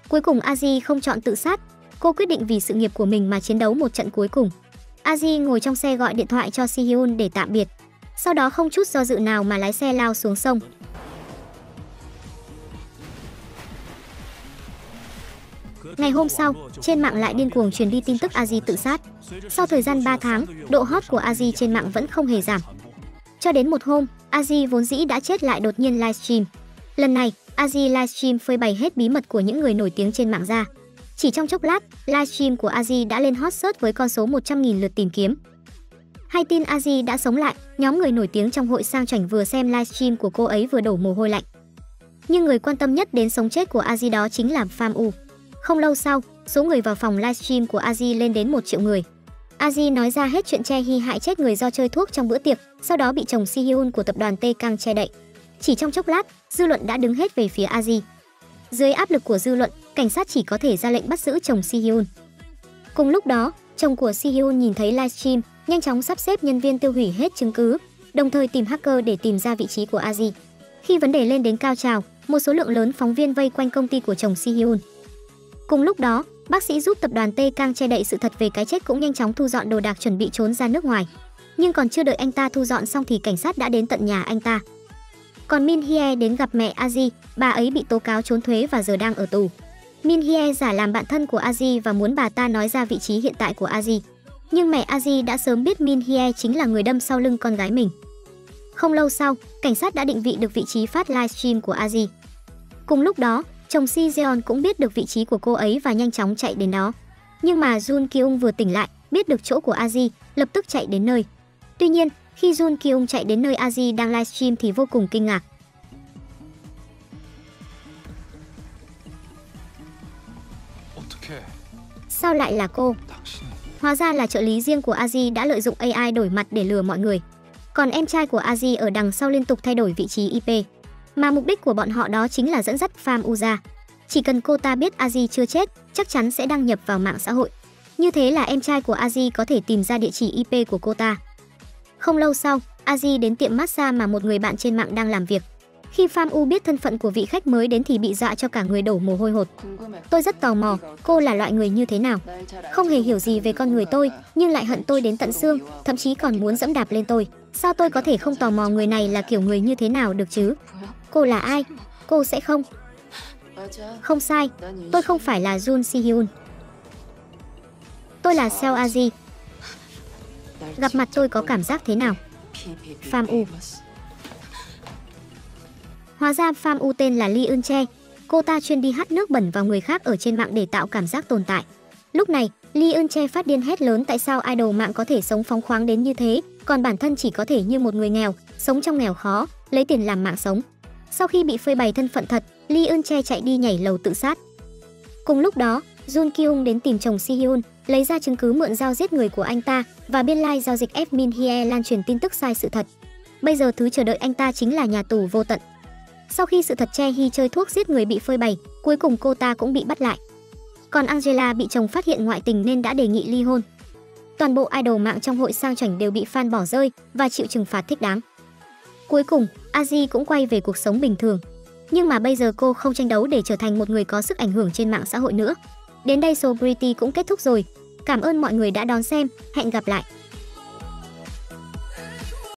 Cuối cùng Aji không chọn tự sát. Cô quyết định vì sự nghiệp của mình mà chiến đấu một trận cuối cùng. Aji ngồi trong xe gọi điện thoại cho Si-hyun để tạm biệt. Sau đó không chút do dự nào mà lái xe lao xuống sông. Ngày hôm sau, trên mạng lại điên cuồng truyền đi tin tức Aji tự sát. Sau thời gian 3 tháng, độ hot của Aji trên mạng vẫn không hề giảm. Cho đến một hôm, Aji vốn dĩ đã chết lại đột nhiên livestream. Lần này, Aji livestream phơi bày hết bí mật của những người nổi tiếng trên mạng ra. Chỉ trong chốc lát, livestream của Aji đã lên hot search với con số 100.000 lượt tìm kiếm. Hay tin Aji đã sống lại, nhóm người nổi tiếng trong hội sang chảnh vừa xem livestream của cô ấy vừa đổ mồ hôi lạnh. Nhưng người quan tâm nhất đến sống chết của Aji đó chính là Pham U. Không lâu sau, số người vào phòng livestream của Aji lên đến 1 triệu người. Aji nói ra hết chuyện Che Hee hại chết người do chơi thuốc trong bữa tiệc, sau đó bị chồng Si-hyun của tập đoàn Taekang che đậy. Chỉ trong chốc lát, dư luận đã đứng hết về phía Aji. Dưới áp lực của dư luận, cảnh sát chỉ có thể ra lệnh bắt giữ chồng Si-hyun. Cùng lúc đó, chồng của Si-hyun nhìn thấy livestream, nhanh chóng sắp xếp nhân viên tiêu hủy hết chứng cứ, đồng thời tìm hacker để tìm ra vị trí của Aji. Khi vấn đề lên đến cao trào, một số lượng lớn phóng viên vây quanh công ty của chồng Si-hyun. Cùng lúc đó, bác sĩ giúp tập đoàn Taekang che đậy sự thật về cái chết cũng nhanh chóng thu dọn đồ đạc chuẩn bị trốn ra nước ngoài. Nhưng còn chưa đợi anh ta thu dọn xong thì cảnh sát đã đến tận nhà anh ta. Còn Min Hye đến gặp mẹ Aji, bà ấy bị tố cáo trốn thuế và giờ đang ở tù. Min Hye giả làm bạn thân của Aji và muốn bà ta nói ra vị trí hiện tại của Aji. Nhưng mẹ Aji đã sớm biết Min Hye chính là người đâm sau lưng con gái mình. Không lâu sau, cảnh sát đã định vị được vị trí phát livestream của Aji. Cùng lúc đó, chồng Si Jeon cũng biết được vị trí của cô ấy và nhanh chóng chạy đến đó. Nhưng mà Jun Kyung vừa tỉnh lại, biết được chỗ của Aji, lập tức chạy đến nơi. Tuy nhiên, khi Jun Kyung chạy đến nơi Aji đang livestream thì vô cùng kinh ngạc. Sao lại là cô? Hóa ra là trợ lý riêng của Aji đã lợi dụng AI đổi mặt để lừa mọi người. Còn em trai của Aji ở đằng sau liên tục thay đổi vị trí IP. Mà mục đích của bọn họ đó chính là dẫn dắt Pham U ra. Chỉ cần cô ta biết Aji chưa chết, chắc chắn sẽ đăng nhập vào mạng xã hội. Như thế là em trai của Aji có thể tìm ra địa chỉ IP của cô ta. Không lâu sau, Aji đến tiệm massage mà một người bạn trên mạng đang làm việc. Khi Pham U biết thân phận của vị khách mới đến thì bị dọa cho cả người đổ mồ hôi hột. Tôi rất tò mò, cô là loại người như thế nào? Không hề hiểu gì về con người tôi, nhưng lại hận tôi đến tận xương, thậm chí còn muốn dẫm đạp lên tôi. Sao tôi có thể không tò mò người này là kiểu người như thế nào được chứ? Cô là ai? Cô sẽ không? Không sai, tôi không phải là Jun Si-hyun. Tôi là Seo Aji. Gặp mặt tôi có cảm giác thế nào? Pham U. Hóa ra Pham U tên là Lee Eun-chae. Cô ta chuyên đi hắt nước bẩn vào người khác ở trên mạng để tạo cảm giác tồn tại. Lúc này, Lee Eun-chae phát điên hét lớn tại sao idol mạng có thể sống phóng khoáng đến như thế, còn bản thân chỉ có thể như một người nghèo, sống trong nghèo khó, lấy tiền làm mạng sống. Sau khi bị phơi bày thân phận thật, Lee Eun-chae chạy đi nhảy lầu tự sát. Cùng lúc đó, Jun Kyung đến tìm chồng Si-hyun, lấy ra chứng cứ mượn dao giết người của anh ta và biên lai giao dịch ép Min Hye lan truyền tin tức sai sự thật. Bây giờ thứ chờ đợi anh ta chính là nhà tù vô tận. Sau khi sự thật Che Hee chơi thuốc giết người bị phơi bày, cuối cùng cô ta cũng bị bắt lại. Còn Angela bị chồng phát hiện ngoại tình nên đã đề nghị ly hôn. Toàn bộ idol mạng trong hội sang chảnh đều bị fan bỏ rơi và chịu trừng phạt thích đáng. Cuối cùng, Aji cũng quay về cuộc sống bình thường. Nhưng mà bây giờ cô không tranh đấu để trở thành một người có sức ảnh hưởng trên mạng xã hội nữa. Đến đây Celebrity cũng kết thúc rồi. Cảm ơn mọi người đã đón xem, hẹn gặp lại.